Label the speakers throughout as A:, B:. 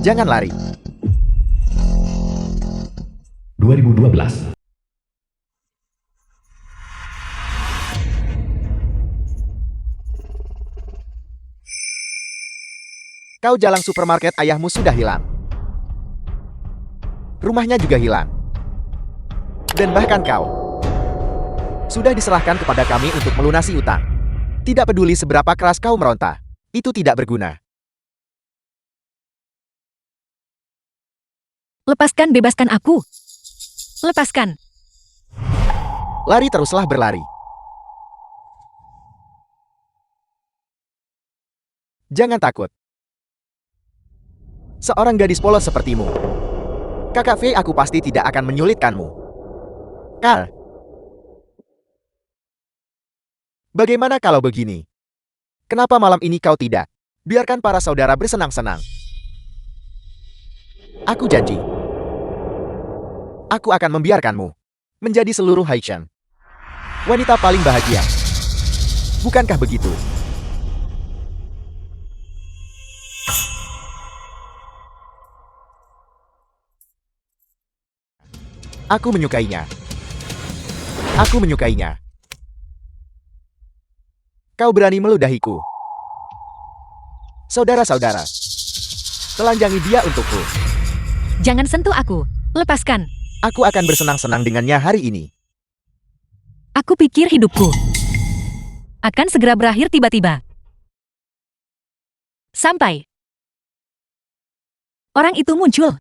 A: Jangan lari.
B: 2012.
A: Kau jalan supermarket ayahmu sudah hilang. Rumahnya juga hilang. Dan bahkan kau sudah diserahkan kepada kami untuk melunasi utang. Tidak peduli seberapa keras kau meronta, itu tidak berguna.
C: Lepaskan, bebaskan aku. Lepaskan.
A: Lari teruslah berlari. Jangan takut. Seorang gadis polos sepertimu. Kakak V aku pasti tidak akan menyulitkanmu. Carl. Bagaimana kalau begini? Kenapa malam ini kau tidak? Biarkan para saudara bersenang-senang. Aku janji. Aku akan membiarkanmu menjadi seluruh Haitian wanita paling bahagia. Bukankah begitu? Aku menyukainya. Aku menyukainya. Kau berani meludahiku. Saudara-saudara, telanjangi dia untukku.
C: Jangan sentuh aku. Lepaskan.
A: Aku akan bersenang-senang dengannya hari ini.
C: Aku pikir hidupku akan segera berakhir tiba-tiba. Sampai orang itu muncul.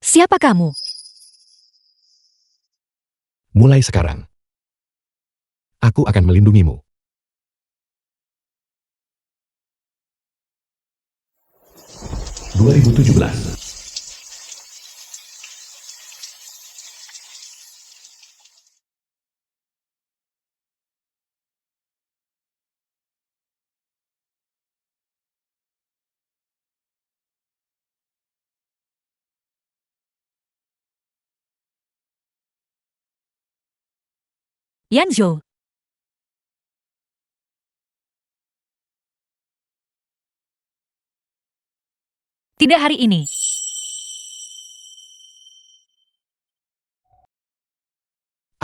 C: Siapa kamu?
B: Mulai sekarang, aku akan melindungimu. 2017.
C: Yanzhou. Tidak hari ini.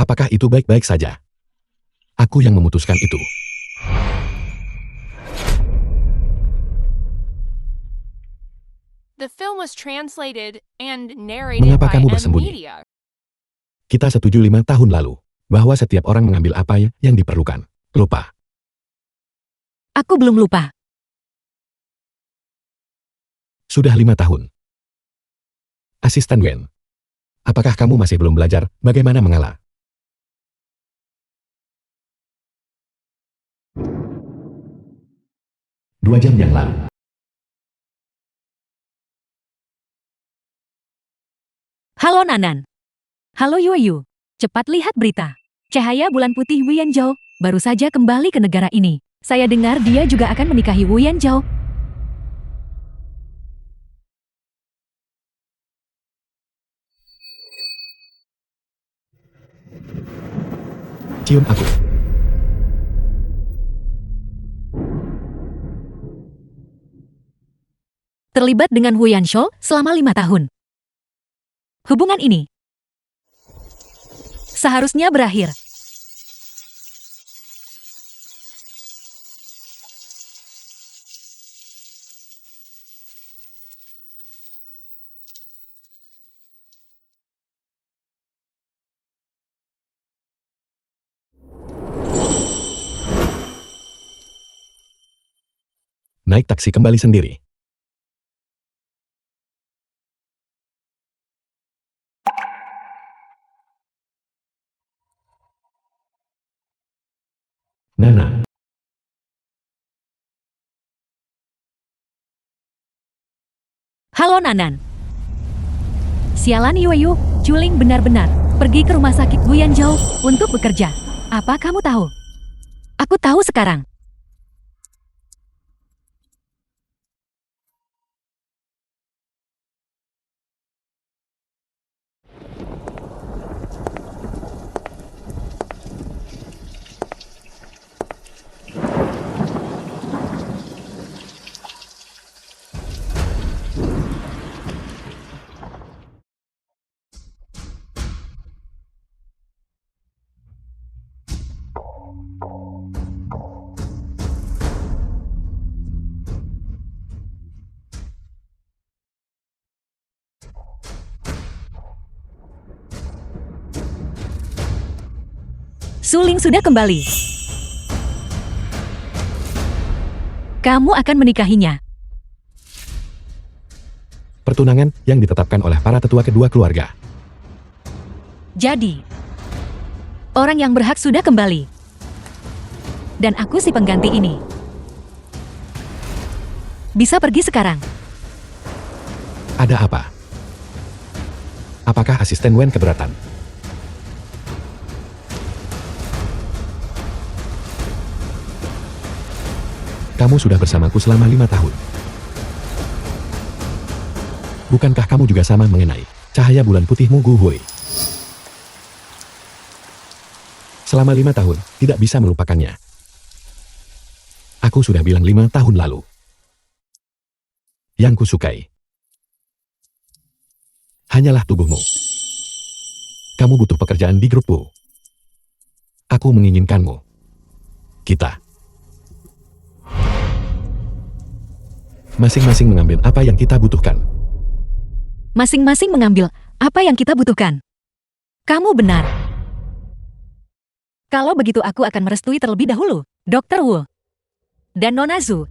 B: Apakah itu baik-baik saja? Aku yang memutuskan itu.
D: The film was translated and narrated
B: Mengapa
D: by
B: kamu bersembunyi?
D: Media.
B: Kita setuju 5 tahun lalu bahwa setiap orang mengambil apa yang diperlukan. Lupa.
C: Aku belum lupa.
B: Sudah 5 tahun. Asisten Wen. Apakah kamu masih belum belajar bagaimana mengalah? 2 jam yang lalu.
C: Halo Nanan. Halo Yueyu. Cepat lihat berita. Cahaya bulan putih Wu Yanzhou baru saja kembali ke negara ini. Saya dengar dia juga akan menikahi Wu Yanzhou.
B: Cium aku.
C: Terlibat dengan Wu Yanzhou selama 5 tahun. Hubungan ini seharusnya berakhir.
B: Naik taksi kembali sendiri. Nana.
C: Halo Nanan. Sialan Yueyu, Juling benar-benar pergi ke rumah sakit Wu Yanzhou untuk bekerja. Apa kamu tahu? Aku tahu sekarang. Suling sudah kembali. Kamu akan menikahinya.
B: Pertunangan yang ditetapkan oleh para tetua kedua keluarga.
C: Jadi, orang yang berhak sudah kembali. Dan aku si pengganti ini. Bisa pergi sekarang.
B: Ada apa? Apakah asisten Wen keberatan? Kamu sudah bersamaku selama 5 tahun. Bukankah kamu juga sama mengenai cahaya bulan putihmu Gu Hui? Selama 5 tahun, tidak bisa melupakannya. Aku sudah bilang 5 tahun lalu. Yang kusukai hanyalah tubuhmu. Kamu butuh pekerjaan di grupku. Aku menginginkanmu. Kita masing-masing mengambil apa yang kita butuhkan.
C: Masing-masing mengambil apa yang kita butuhkan. Kamu benar. Kalau begitu aku akan merestui terlebih dahulu, Dr. Wu dan Nona Zhu.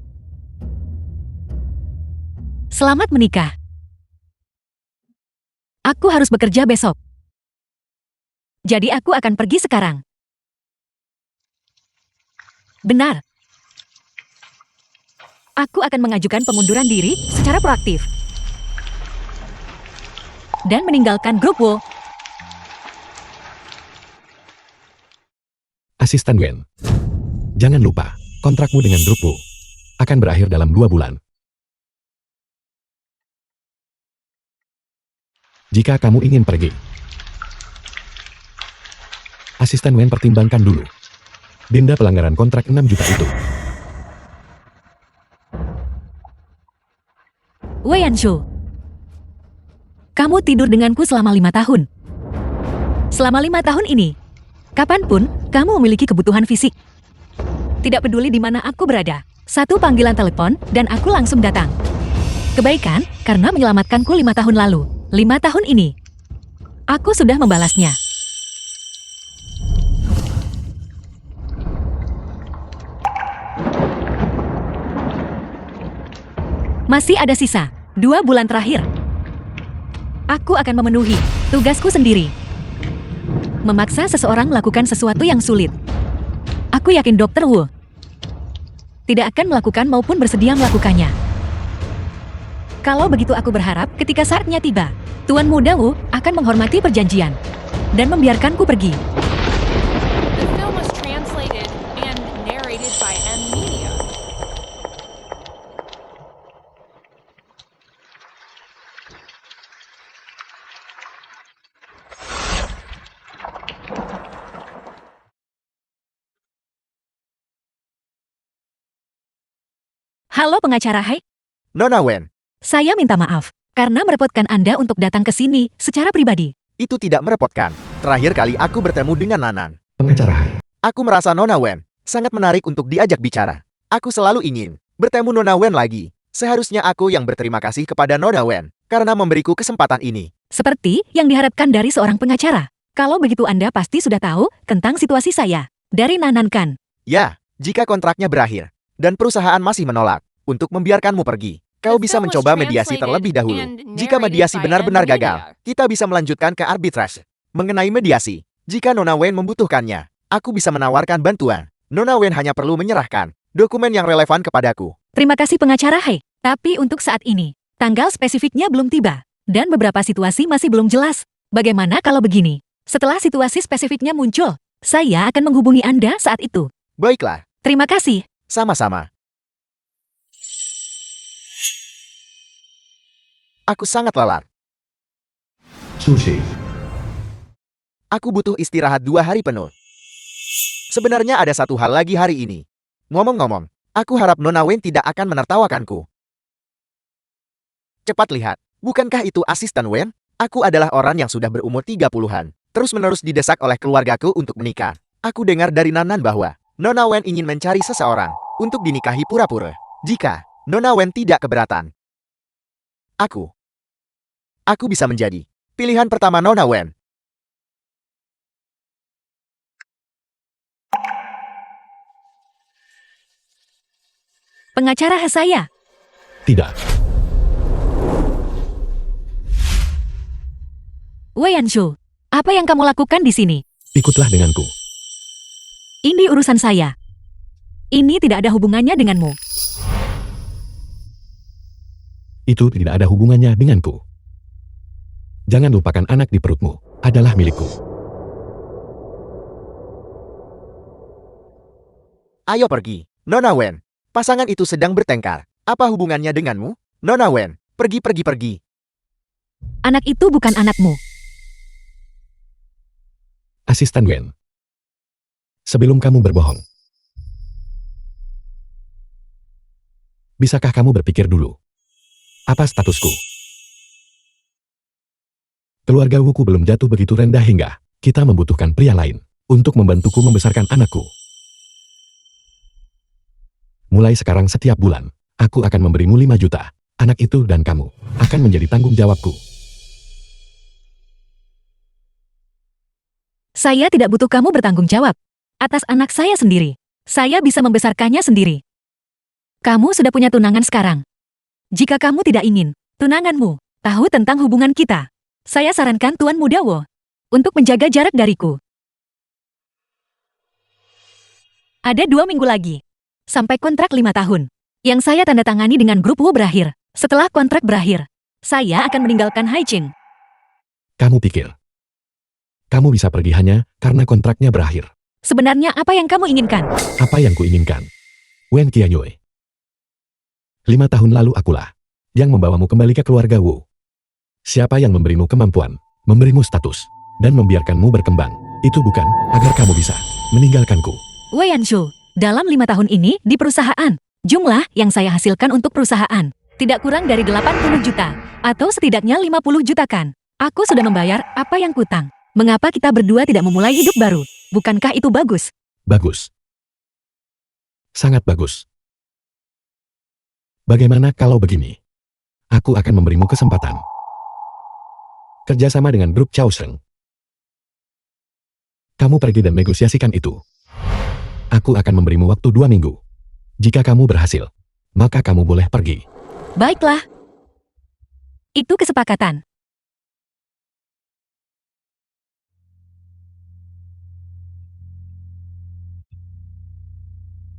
C: Selamat menikah. Aku harus bekerja besok. Jadi aku akan pergi sekarang. Benar. Aku akan mengajukan pengunduran diri secara proaktif. Dan meninggalkan grup Wo.
B: Asisten Wen, jangan lupa, kontrakmu dengan grupku akan berakhir dalam 2 bulan. Jika kamu ingin pergi, asisten Wen pertimbangkan dulu. Denda pelanggaran kontrak 6 juta itu.
C: Wei Yanzhou. Kamu tidur denganku selama 5 tahun. Selama 5 tahun ini, kapanpun kamu memiliki kebutuhan fisik. Tidak peduli di mana aku berada, 1 panggilan telepon dan aku langsung datang. Kebaikan karena menyelamatkanku 5 tahun lalu. 5 tahun ini, aku sudah membalasnya. Masih ada sisa 2 bulan terakhir. Aku akan memenuhi tugasku sendiri. Memaksa seseorang melakukan sesuatu yang sulit. Aku yakin Dr. Wu tidak akan melakukan maupun bersedia melakukannya. Kalau begitu aku berharap ketika saatnya tiba, Tuan Muda Wu akan menghormati perjanjian dan membiarkanku pergi.
D: The film was translated and narrated by M Media.
C: Halo pengacara Hai,
A: Nona Wen,
C: saya minta maaf karena merepotkan Anda untuk datang ke sini secara pribadi.
A: itu tidak merepotkan. Terakhir kali aku bertemu dengan Nanan.
B: Pengacara Hai.
A: Aku merasa Nona Wen sangat menarik untuk diajak bicara. Aku selalu ingin bertemu Nona Wen lagi. Seharusnya aku yang berterima kasih kepada Nona Wen karena memberiku kesempatan ini.
C: Seperti yang diharapkan dari seorang pengacara. Kalau begitu Anda pasti sudah tahu tentang situasi saya. Dari Nanan kan?
A: Ya, jika kontraknya berakhir dan perusahaan masih menolak untuk membiarkanmu pergi, kau bisa mencoba mediasi terlebih dahulu. Jika mediasi benar-benar gagal, kita bisa melanjutkan ke arbitrase. Mengenai mediasi, jika Nona Wen membutuhkannya, aku bisa menawarkan bantuan. Nona Wen hanya perlu menyerahkan dokumen yang relevan kepadaku.
C: Terima kasih pengacara Hai. Tapi untuk saat ini, tanggal spesifiknya belum tiba. Dan beberapa situasi masih belum jelas. Bagaimana kalau begini? Setelah situasi spesifiknya muncul, saya akan menghubungi Anda saat itu.
A: Baiklah,
C: Terima kasih.
A: sama-sama. Aku sangat lelah.
B: Sushi.
A: Aku butuh istirahat 2 hari penuh. Sebenarnya ada satu hal lagi hari ini. Ngomong-ngomong, aku harap Nona Wen tidak akan menertawakanku. Cepat lihat, bukankah itu asisten Wen? Aku adalah orang yang sudah berumur 30-an, terus-menerus didesak oleh keluargaku untuk menikah. Aku dengar dari Nanan bahwa Nona Wen ingin mencari seseorang untuk dinikahi pura-pura. Jika Nona Wen tidak keberatan, Aku bisa menjadi pilihan pertama Nona Wen.
C: Pengacara saya.
B: Tidak.
C: Wei Anshu, apa yang kamu lakukan di sini?
B: Ikutlah denganku.
C: Ini urusan saya. Ini tidak ada hubungannya denganmu.
B: Itu tidak ada hubungannya denganku. Jangan lupakan anak di perutmu adalah milikku.
A: Ayo pergi, Nona Wen. Pasangan itu sedang bertengkar. Apa hubungannya denganmu? Nona Wen, pergi.
C: Anak itu bukan anakmu.
B: Asisten Wen. Sebelum kamu berbohong, bisakah kamu berpikir dulu? Apa statusku? Keluarga Wuku belum jatuh begitu rendah hingga kita membutuhkan pria lain untuk membantuku membesarkan anakku. Mulai sekarang setiap bulan, aku akan memberimu 5 juta. Anak itu dan kamu akan menjadi tanggung jawabku.
C: Saya tidak butuh kamu bertanggung jawab atas anak saya sendiri. Saya bisa membesarkannya sendiri. Kamu sudah punya tunangan sekarang. Jika kamu tidak ingin tunanganmu tahu tentang hubungan kita, saya sarankan Tuan Muda Wo untuk menjaga jarak dariku. Ada 2 minggu lagi sampai kontrak 5 tahun yang saya tanda tangani dengan grup Wo berakhir. Setelah kontrak berakhir, saya akan meninggalkan Haiching.
B: Kamu pikir kamu bisa pergi hanya karena kontraknya berakhir?
C: Sebenarnya apa yang kamu inginkan?
B: Apa yang kuinginkan? Wen Qianyue. 5 tahun lalu akulah yang membawamu kembali ke keluarga Wu. Siapa yang memberimu kemampuan, memberimu status, dan membiarkanmu berkembang? Itu bukan agar kamu bisa meninggalkanku.
C: Wei Anshu, dalam 5 tahun ini di perusahaan, jumlah yang saya hasilkan untuk perusahaan tidak kurang dari 80 juta, atau setidaknya 50 juta kan. Aku sudah membayar apa yang kutang. Mengapa kita berdua tidak memulai hidup baru? Bukankah itu bagus?
B: Bagus. Sangat bagus. Bagaimana kalau begini? Aku akan memberimu kesempatan. Kerjasama dengan grup Chaoseng. Kamu pergi dan negosiasikan itu. Aku akan memberimu waktu 2 minggu. Jika kamu berhasil, maka kamu boleh pergi.
C: Baiklah. Itu kesepakatan.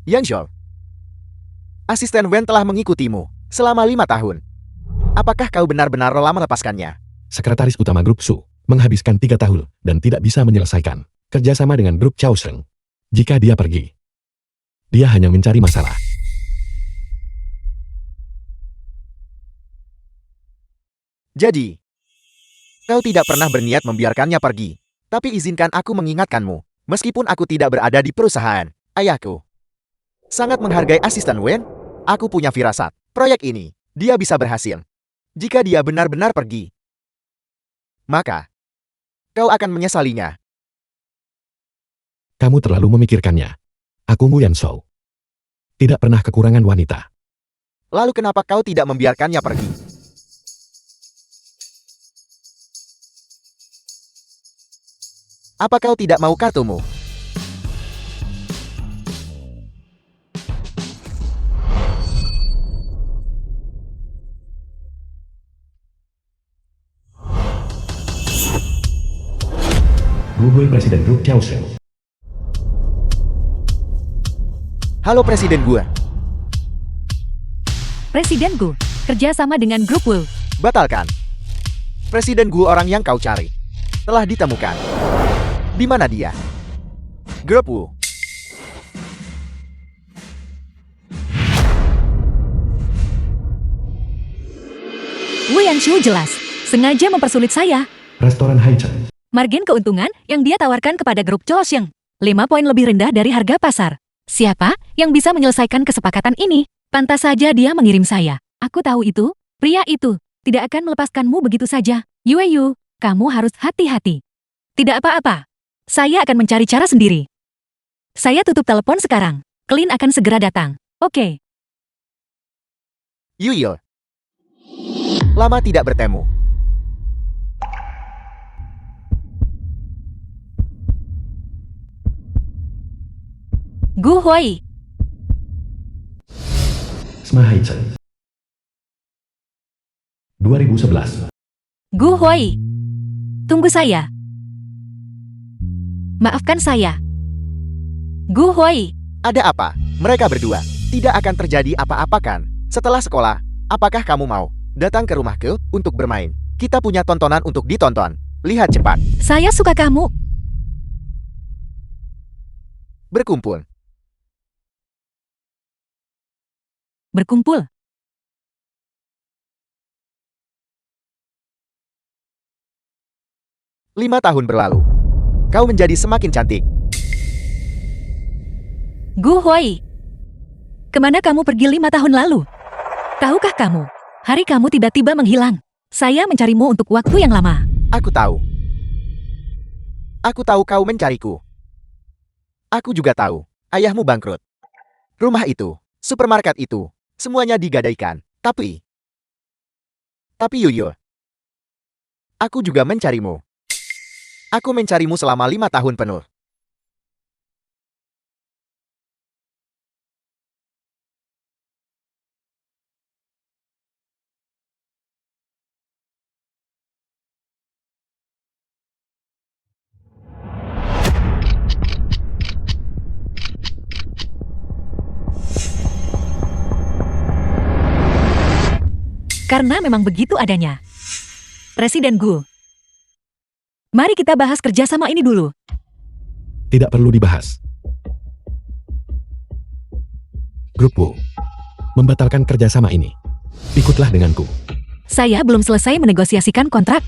A: Yang Shou, Asisten Wen telah mengikutimu selama 5 tahun. Apakah kau benar-benar rela melepaskannya?
B: Sekretaris utama grup Su menghabiskan 3 tahun dan tidak bisa menyelesaikan kerjasama dengan grup Chao Sheng. Jika dia pergi, dia hanya mencari masalah.
A: Jadi, kau tidak pernah berniat membiarkannya pergi. Tapi izinkan aku mengingatkanmu, meskipun aku tidak berada di perusahaan, ayahku sangat menghargai asisten Wen. Aku punya firasat, proyek ini, dia bisa berhasil. Jika dia benar-benar pergi, maka kau akan menyesalinya.
B: Kamu terlalu memikirkannya. Aku Mu Yanshou. Tidak pernah kekurangan wanita.
A: Lalu kenapa kau tidak membiarkannya pergi? Apa kau tidak mau kartumu?
B: Gu Presiden grup Chao Sheng.
A: Halo Presiden Gue.
C: Presiden Gu, kerja sama dengan grup Wu.
A: Batalkan. Presiden Gue orang yang kau cari telah ditemukan. Di mana dia? Grup Wu.
C: Wu Yanshu jelas sengaja mempersulit saya.
B: Restoran Haichen.
C: Margin keuntungan yang dia tawarkan kepada grup Chao Sheng 5 poin lebih rendah dari harga pasar. Siapa yang bisa menyelesaikan kesepakatan ini? Pantas saja dia mengirim saya. Aku tahu itu. Pria itu tidak akan melepaskanmu begitu saja. Yu, kamu harus hati-hati. Tidak apa-apa. Saya akan mencari cara sendiri. Saya tutup telepon sekarang. Clint akan segera datang. Oke.
A: Yuyil. Lama tidak bertemu.
C: Gu Huai.
B: Sma Haichen. 2011.
C: Gu Huai. Tunggu saya. Maafkan saya. Gu Huai.
A: Ada apa? Mereka berdua. Tidak akan terjadi apa-apa kan? Setelah sekolah, apakah kamu mau datang ke rumahku untuk bermain? Kita punya tontonan untuk ditonton. Lihat cepat.
C: Saya suka kamu.
A: Berkumpul.
C: Berkumpul.
A: Lima tahun berlalu. Kau menjadi semakin cantik.
C: Gu Huai. Kemana kamu pergi 5 tahun lalu? Tahukah kamu? Hari kamu tiba-tiba menghilang. Saya mencarimu untuk waktu yang lama.
A: Aku tahu. Aku tahu kau mencariku. Aku juga tahu. Ayahmu bangkrut. Rumah itu, supermarket itu, semuanya digadaikan. Tapi Yuyil, aku juga mencarimu. Aku mencarimu selama 5 tahun penuh.
C: Karena memang begitu adanya. Presiden Gu. Mari kita bahas kerjasama ini dulu.
B: Tidak perlu dibahas. Grup Wu membatalkan kerjasama ini. Ikutlah denganku.
C: Saya belum selesai menegosiasikan kontrak.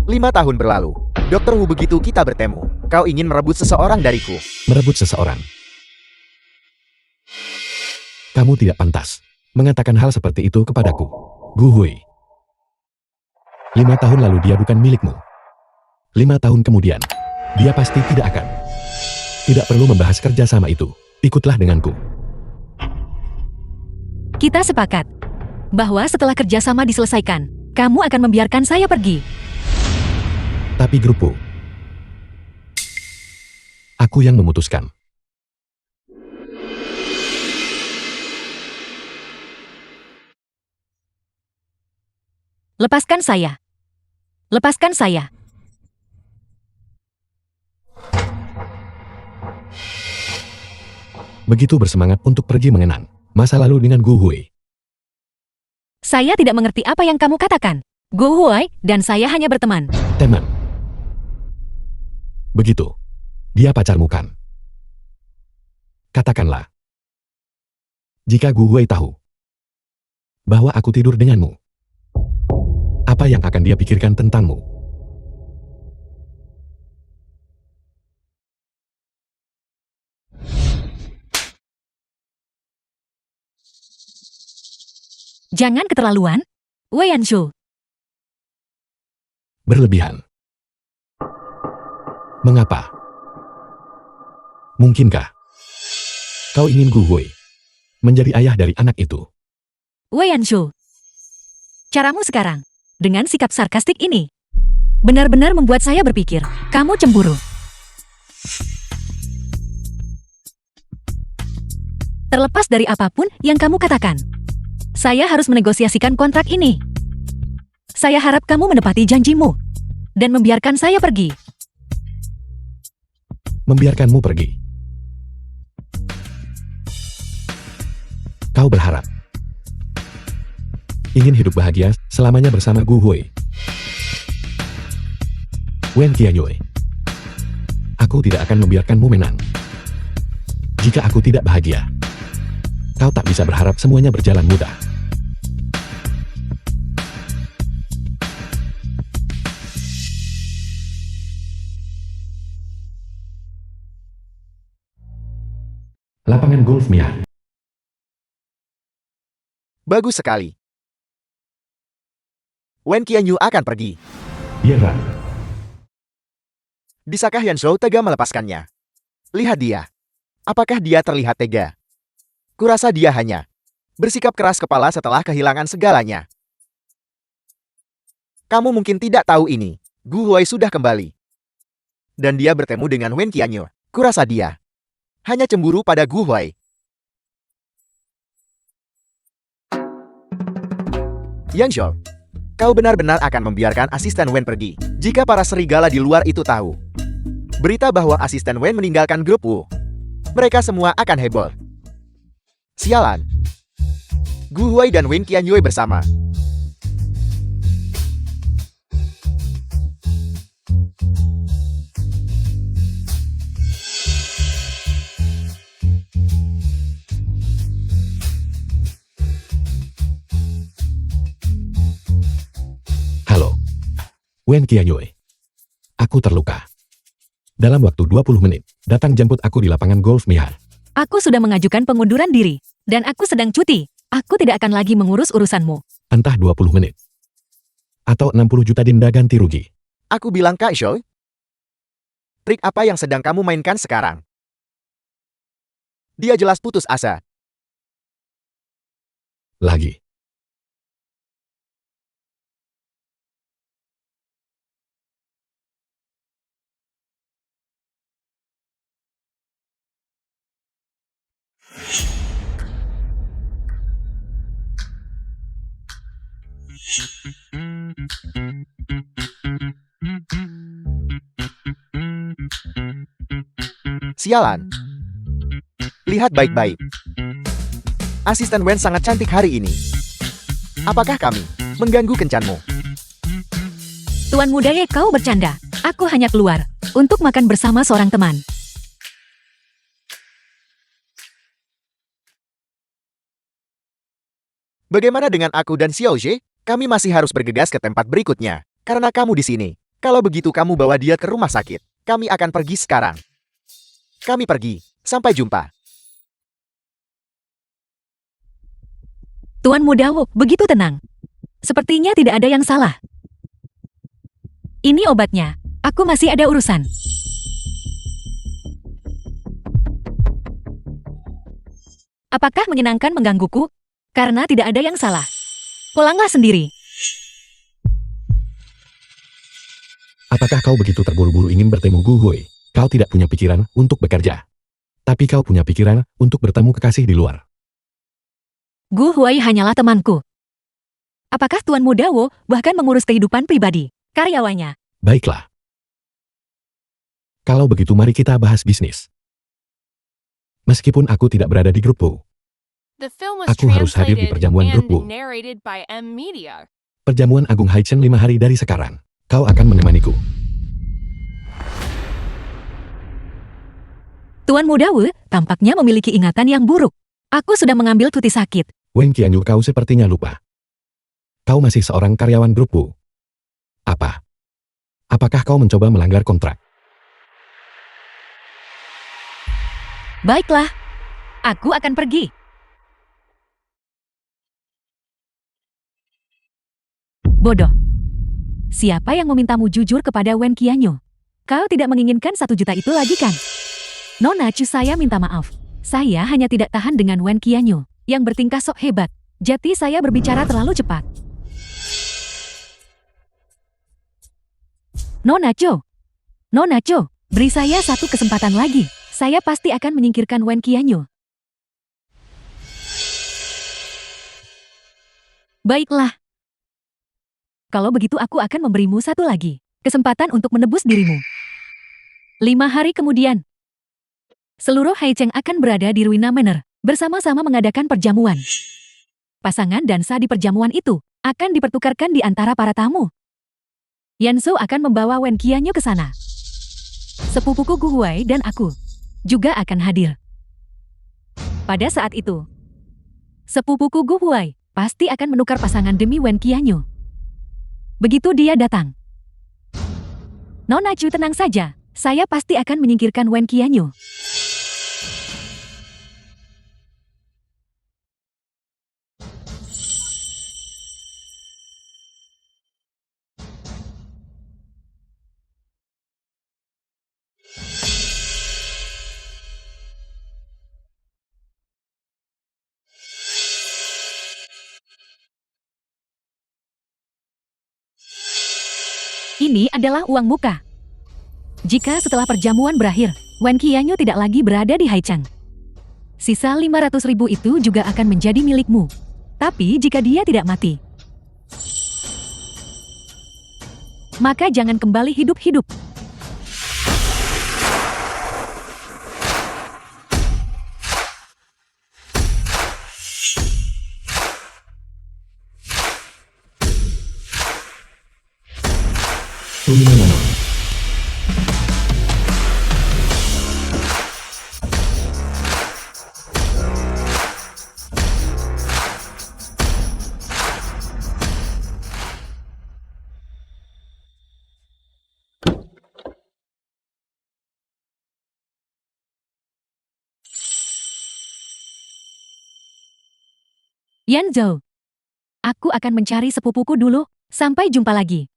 A: 5 tahun berlalu. Dokter Wu, begitu kita bertemu, kau ingin merebut seseorang dariku.
B: Merebut seseorang. Kamu tidak pantas mengatakan hal seperti itu kepadaku. Gu Hui. 5 tahun lalu dia bukan milikmu. 5 tahun kemudian, dia pasti tidak akan. Tidak perlu membahas kerjasama itu. Ikutlah denganku.
C: Kita sepakat bahwa setelah kerjasama diselesaikan, kamu akan membiarkan saya pergi.
B: Tapi grupku, aku yang memutuskan.
C: Lepaskan saya. Lepaskan saya.
B: begitu bersemangat untuk pergi mengenang masa lalu dengan Gu Hui.
C: Saya tidak mengerti apa yang kamu katakan. Gu Huai dan saya hanya berteman.
B: Teman. Begitu. Dia pacarmu kan? Katakanlah. Jika Gu Hui tahu bahwa aku tidur denganmu, apa yang akan dia pikirkan tentangmu?
C: Jangan keterlaluan, Wei Yanshu.
B: Berlebihan. Mengapa? Mungkinkah kau ingin Gu Hui menjadi ayah dari anak itu?
C: Wei Yanshu. Caramu sekarang, dengan sikap sarkastik ini, benar-benar membuat saya berpikir, kamu cemburu. Terlepas dari apapun yang kamu katakan, saya harus menegosiasikan kontrak ini. Saya harap kamu menepati janjimu dan membiarkan saya pergi.
B: Membiarkanmu pergi. Kau berharap ingin hidup bahagia selamanya bersama Gu Hui. Wen Qianyue, aku tidak akan membiarkanmu menang. Jika aku tidak bahagia, kau tak bisa berharap semuanya berjalan mudah. Lapangan golf Mia.
A: Bagus sekali. Wen Qianyu akan pergi.
B: Iya.
A: Bisakah Yanshou tega melepaskannya? Lihat dia. Apakah dia terlihat tega? Kurasa dia hanya bersikap keras kepala setelah kehilangan segalanya. Kamu mungkin tidak tahu ini. Gu Huai sudah kembali. Dan dia bertemu dengan Wen Qianyu. Kurasa dia hanya cemburu pada Gu Huai. Yanshou, kau benar-benar akan membiarkan asisten Wen pergi jika para serigala di luar itu tahu berita bahwa asisten Wen meninggalkan grup Wu. Mereka semua akan heboh. Sialan. Gu Huai dan Wen Qianyue bersama.
B: Halo. Wen Qianyue. Aku terluka. Dalam waktu 20 menit, datang jemput aku di lapangan golf Mia.
C: Aku sudah mengajukan pengunduran diri, dan aku sedang cuti. Aku tidak akan lagi mengurus urusanmu.
B: Entah 20 menit. Atau 60 juta denda ganti rugi.
A: Aku bilang Kak Shou. Trik apa yang sedang kamu mainkan sekarang? Dia jelas putus asa.
B: Lagi.
A: Sialan. Lihat baik-baik. Asisten Wen sangat cantik hari ini. Apakah kami mengganggu kencanmu?
C: Tuan muda Ye, kau bercanda. Aku hanya keluar untuk makan bersama seorang teman.
A: Bagaimana dengan aku dan Xiao Zhe? Kami masih harus bergegas ke tempat berikutnya. Karena kamu di sini. Kalau begitu kamu bawa dia ke rumah sakit. Kami akan pergi sekarang. Kami pergi. Sampai jumpa.
C: Tuan muda Wu, begitu tenang. Sepertinya tidak ada yang salah. Ini obatnya. Aku masih ada urusan. Apakah menyenangkan menggangguku? Karena tidak ada yang salah. Pulanglah sendiri.
B: Apakah kau begitu terburu-buru ingin bertemu Gu Hui? Kau tidak punya pikiran untuk bekerja. Tapi kau punya pikiran untuk bertemu kekasih di luar.
C: Gu Huai hanyalah temanku. Apakah Tuan muda Wu bahkan mengurus kehidupan pribadi karyawannya?
B: Baiklah. Kalau begitu mari kita bahas bisnis. Meskipun aku tidak berada di grup Wu,
D: The film was
B: Aku harus hadir di
D: translated
B: perjamuan
D: and
B: grup Wu.
D: narrated by M Media.
B: perjamuan Agung Haicheng 5 hari dari sekarang. Kau akan menemaniku.
C: Tuan Muda Wu tampaknya memiliki ingatan yang buruk. Aku sudah mengambil cuti sakit.
B: Wen Qianyu, kau sepertinya lupa. Kau masih seorang karyawan grup Wu. Apa? Apakah kau mencoba melanggar kontrak?
C: Baiklah, aku akan pergi. Bodoh. Siapa yang memintamu jujur kepada Wen Qianyu? Kau tidak menginginkan 1 juta itu lagi kan? Nona Chu, saya minta maaf. Saya hanya tidak tahan dengan Wen Qianyu yang bertingkah sok hebat. Jadi saya berbicara terlalu cepat. Nona Chu, beri saya 1 kesempatan lagi. Saya pasti akan menyingkirkan Wen Qianyu. Baiklah. Kalau begitu aku akan memberimu 1 lagi. Kesempatan untuk menebus dirimu. 5 hari kemudian. Seluruh Haicheng akan berada di Ruina Manor, bersama-sama mengadakan perjamuan. Pasangan dansa di perjamuan itu akan dipertukarkan di antara para tamu. Yansu akan membawa Wen Qianyu ke sana. Sepupuku Gu Huai dan aku juga akan hadir. Pada saat itu, sepupuku Gu Huai pasti akan menukar pasangan demi Wen Qianyu. Begitu dia datang. Nona Chu, tenang saja. Saya pasti akan menyingkirkan Wen Qianyu. Ini adalah uang muka. Jika setelah perjamuan berakhir, Wen Qianyu tidak lagi berada di Haicheng, sisa 500.000 itu juga akan menjadi milikmu. Tapi jika dia tidak mati, maka jangan kembali hidup-hidup.
B: Ruina Manor.
C: Yan Zhou, aku akan mencari sepupuku dulu. Sampai jumpa lagi.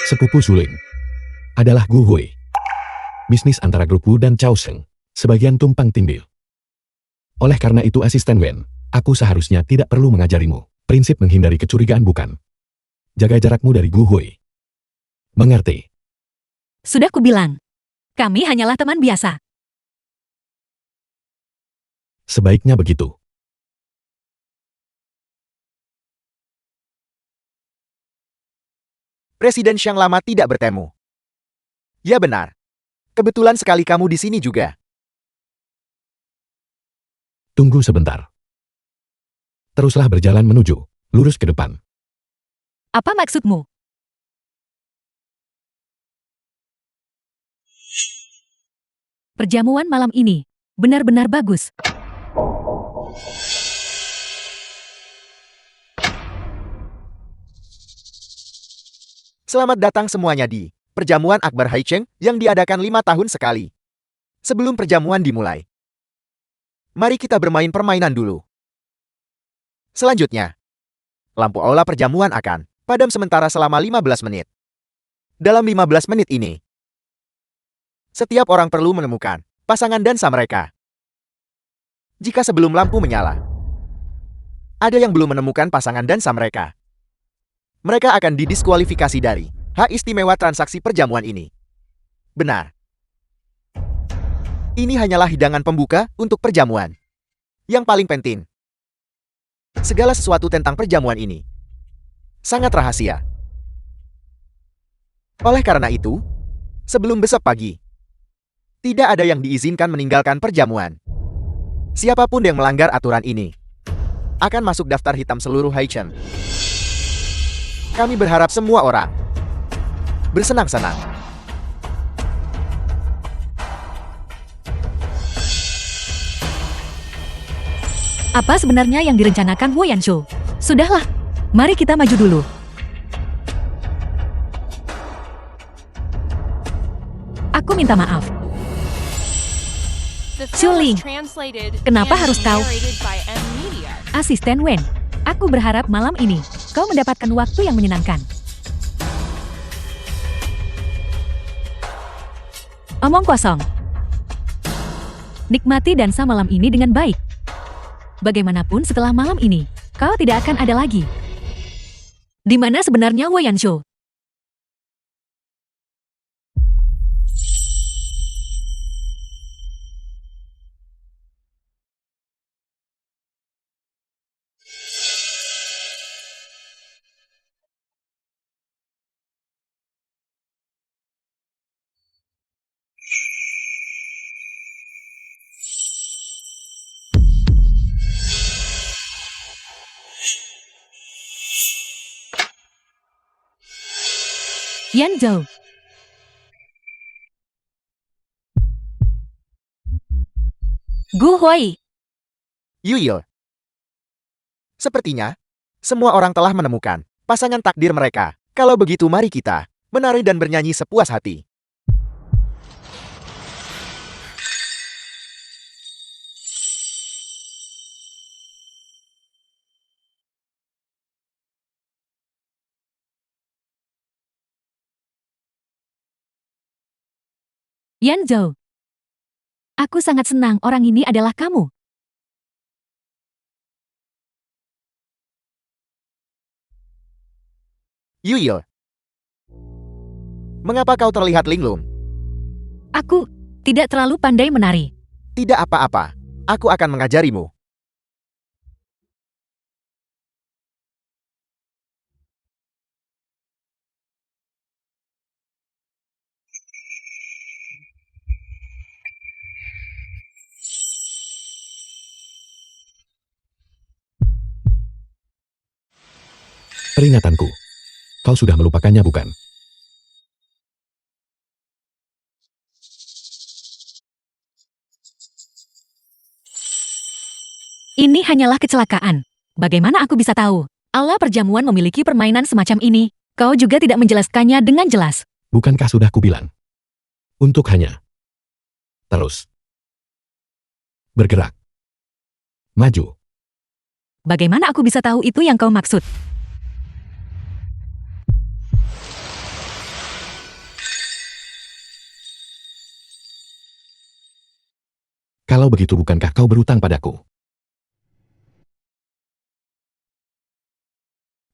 B: Sepupu Suling adalah Gu Hui. Bisnis antara grup Wu dan Chao Sheng sebagian tumpang tindih. Oleh karena itu asisten Wen, aku seharusnya tidak perlu mengajarimu. Prinsip menghindari kecurigaan bukan? Jaga jarakmu dari Gu Hui. Mengerti?
C: Sudah kubilang, kami hanyalah teman biasa.
B: Sebaiknya begitu.
A: Presiden Xiang lama tidak bertemu. Ya benar. Kebetulan sekali kamu di sini juga.
B: Tunggu sebentar. Teruslah berjalan menuju, lurus ke depan.
C: Apa maksudmu? Perjamuan malam ini benar-benar bagus.
A: Selamat datang semuanya di perjamuan Akbar Haicheng yang diadakan 5 tahun sekali. Sebelum perjamuan dimulai, mari kita bermain permainan dulu. Selanjutnya, lampu aula perjamuan akan padam sementara selama 15 menit. Dalam 15 menit ini, setiap orang perlu menemukan pasangan dansa mereka. Jika sebelum lampu menyala, ada yang belum menemukan pasangan dansa mereka, mereka akan didiskualifikasi dari hak istimewa transaksi perjamuan ini. Benar. Ini hanyalah hidangan pembuka untuk perjamuan. Yang paling penting, Segala sesuatu tentang perjamuan ini sangat rahasia. Oleh karena itu, sebelum besok pagi, tidak ada yang diizinkan meninggalkan perjamuan. Siapapun yang melanggar aturan ini akan masuk daftar hitam seluruh Haitian. Kami berharap semua orang bersenang-senang.
C: Apa sebenarnya yang direncanakan Wu Yanshu? Sudahlah, mari kita maju dulu. Aku minta maaf.
D: The
C: Xu
D: film was
C: Ling,
D: translated
C: kenapa
D: and
C: harus kau?
D: narrated by M Media.
C: Asisten Wen, aku berharap malam ini kau mendapatkan waktu yang menyenangkan. Omong kosong. Nikmati dansa malam ini dengan baik. Bagaimanapun setelah malam ini, kau tidak akan ada lagi. Di mana sebenarnya Wu Yanshu? Yan Zhou. Gu Huai.
A: Yuyil. Sepertinya, semua orang telah menemukan pasangan takdir mereka. Kalau begitu mari kita menari dan bernyanyi sepuas hati.
C: Yan Zhou. Aku sangat senang orang ini adalah kamu.
A: Yuyil. Mengapa kau terlihat linglung?
C: Aku tidak terlalu pandai menari.
A: Tidak apa-apa. Aku akan mengajarimu.
B: Peringatanku. Kau sudah melupakannya bukan?
C: Ini hanyalah kecelakaan. Bagaimana aku bisa tahu? Allah perjamuan memiliki permainan semacam ini. Kau juga tidak menjelaskannya dengan jelas.
B: Bukankah sudah kubilang? Untuk hanya. Terus. Bergerak. Maju.
C: Bagaimana aku bisa tahu itu yang kau maksud?
B: Kalau begitu bukankah kau berutang padaku?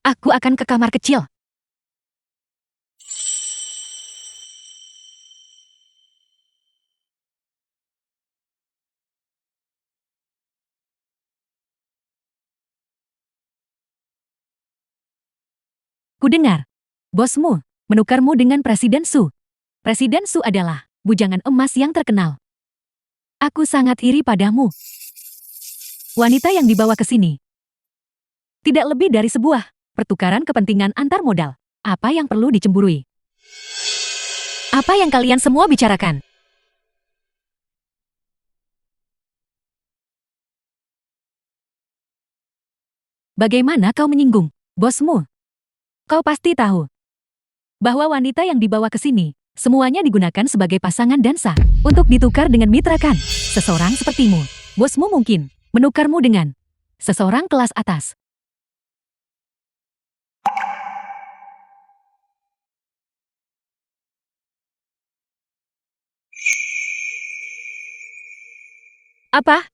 C: Aku akan ke kamar kecil. Kudengar, bosmu menukarmu dengan Presiden Su. Presiden Su adalah bujangan emas yang terkenal. Aku sangat iri padamu. Wanita yang dibawa ke sini tidak lebih dari sebuah pertukaran kepentingan antar modal. Apa yang perlu dicemburui? Apa yang kalian semua bicarakan? Bagaimana kau menyinggung bosmu? Kau pasti tahu bahwa wanita yang dibawa ke sini semuanya digunakan sebagai pasangan dansa untuk ditukar dengan mitra kan? Seseorang sepertimu, bosmu mungkin menukarmu dengan seseorang kelas atas. Apa?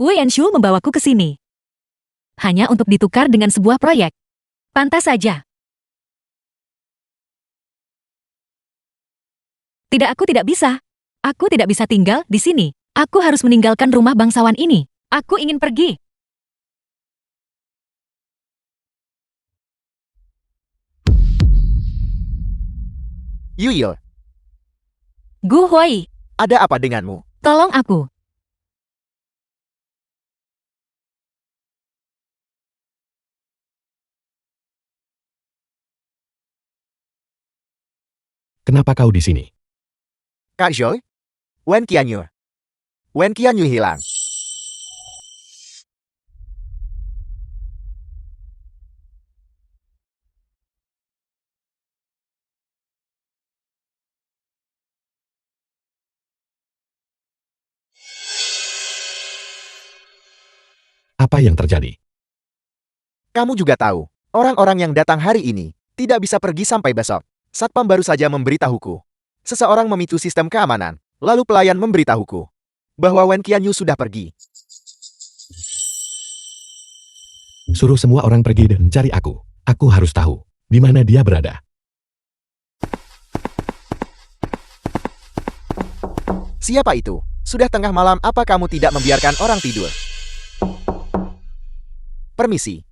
C: Wu Yanshu membawaku ke sini hanya untuk ditukar dengan sebuah proyek. Pantas saja. Tidak, aku tidak bisa. Aku tidak bisa tinggal di sini. Aku harus meninggalkan rumah bangsawan ini. Aku ingin pergi.
A: Yuyil,
C: Gu Huai,
A: ada apa denganmu?
C: tolong aku.
B: Kenapa kau di sini?
A: Kak Zhou? Wen Qianyu. Wen Qianyu hilang.
B: Apa yang terjadi?
A: Kamu juga tahu, orang-orang yang datang hari ini tidak bisa pergi sampai besok. Satpam baru saja memberitahuku. Seseorang memicu sistem keamanan, lalu pelayan memberitahuku bahwa Wen Qianyu sudah pergi.
B: Suruh semua orang pergi dan cari aku. Aku harus tahu di mana dia berada.
A: Siapa itu? Sudah tengah malam, apa kamu tidak membiarkan orang tidur? Permisi,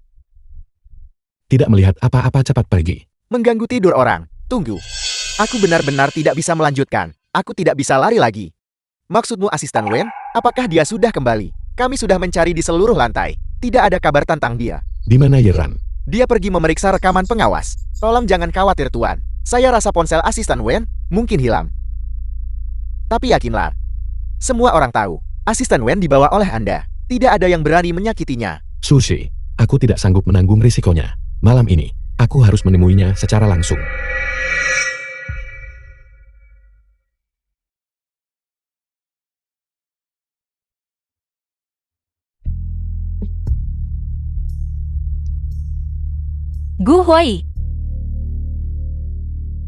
B: Tidak melihat apa-apa, cepat pergi.
A: mengganggu tidur orang. Tunggu. Aku benar-benar tidak bisa melanjutkan. Aku tidak bisa lari lagi. Maksudmu asisten Wen? Apakah dia sudah kembali? Kami sudah mencari di seluruh lantai. Tidak ada kabar tentang dia.
B: Di mana Yeran?
A: Dia pergi memeriksa rekaman pengawas. Tolong jangan khawatir Tuan. Saya rasa ponsel asisten Wen mungkin hilang. Tapi yakinlah, semua orang tahu, asisten Wen dibawa oleh Anda. Tidak ada yang berani menyakitinya.
B: Sushi, aku tidak sanggup menanggung risikonya. Malam ini, aku harus menemuinya secara langsung.
C: Gu Huai.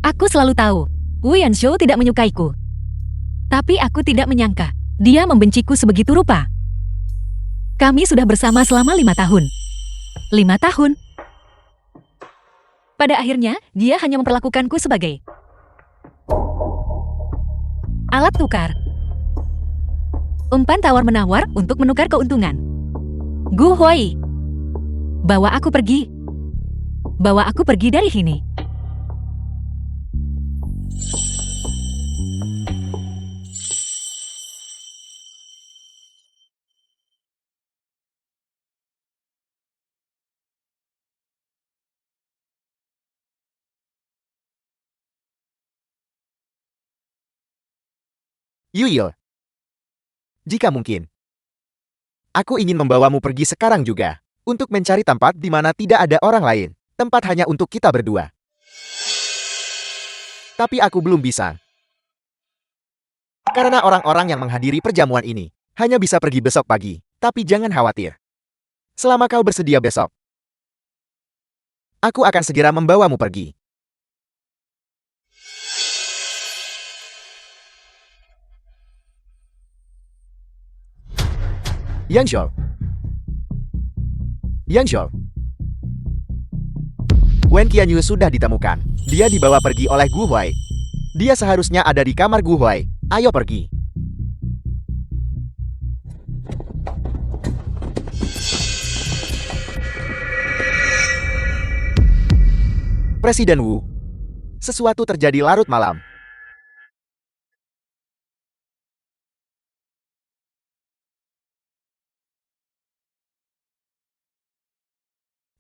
C: Aku selalu tahu, Wu Yanshou tidak menyukaiku. Tapi aku tidak menyangka, dia membenciku sebegitu rupa. Kami sudah bersama selama 5 tahun. 5 tahun? Pada akhirnya, dia hanya memperlakukanku sebagai alat tukar. Umpan tawar-menawar untuk menukar keuntungan. Gu Huai, bawa aku pergi. Bawa aku pergi dari sini.
A: Yuyil, jika mungkin, aku ingin membawamu pergi sekarang juga, untuk mencari tempat di mana tidak ada orang lain, tempat hanya untuk kita berdua. Tapi aku belum bisa. Karena orang-orang yang menghadiri perjamuan ini, hanya bisa pergi besok pagi, tapi jangan khawatir. Selama kau bersedia besok, aku akan segera membawamu pergi. Yanshou. Yanshou. Wen Qianyu sudah ditemukan. Dia dibawa pergi oleh Gu Huai. Dia seharusnya ada di kamar Gu Huai. Ayo pergi. Presiden Wu. Sesuatu terjadi larut malam.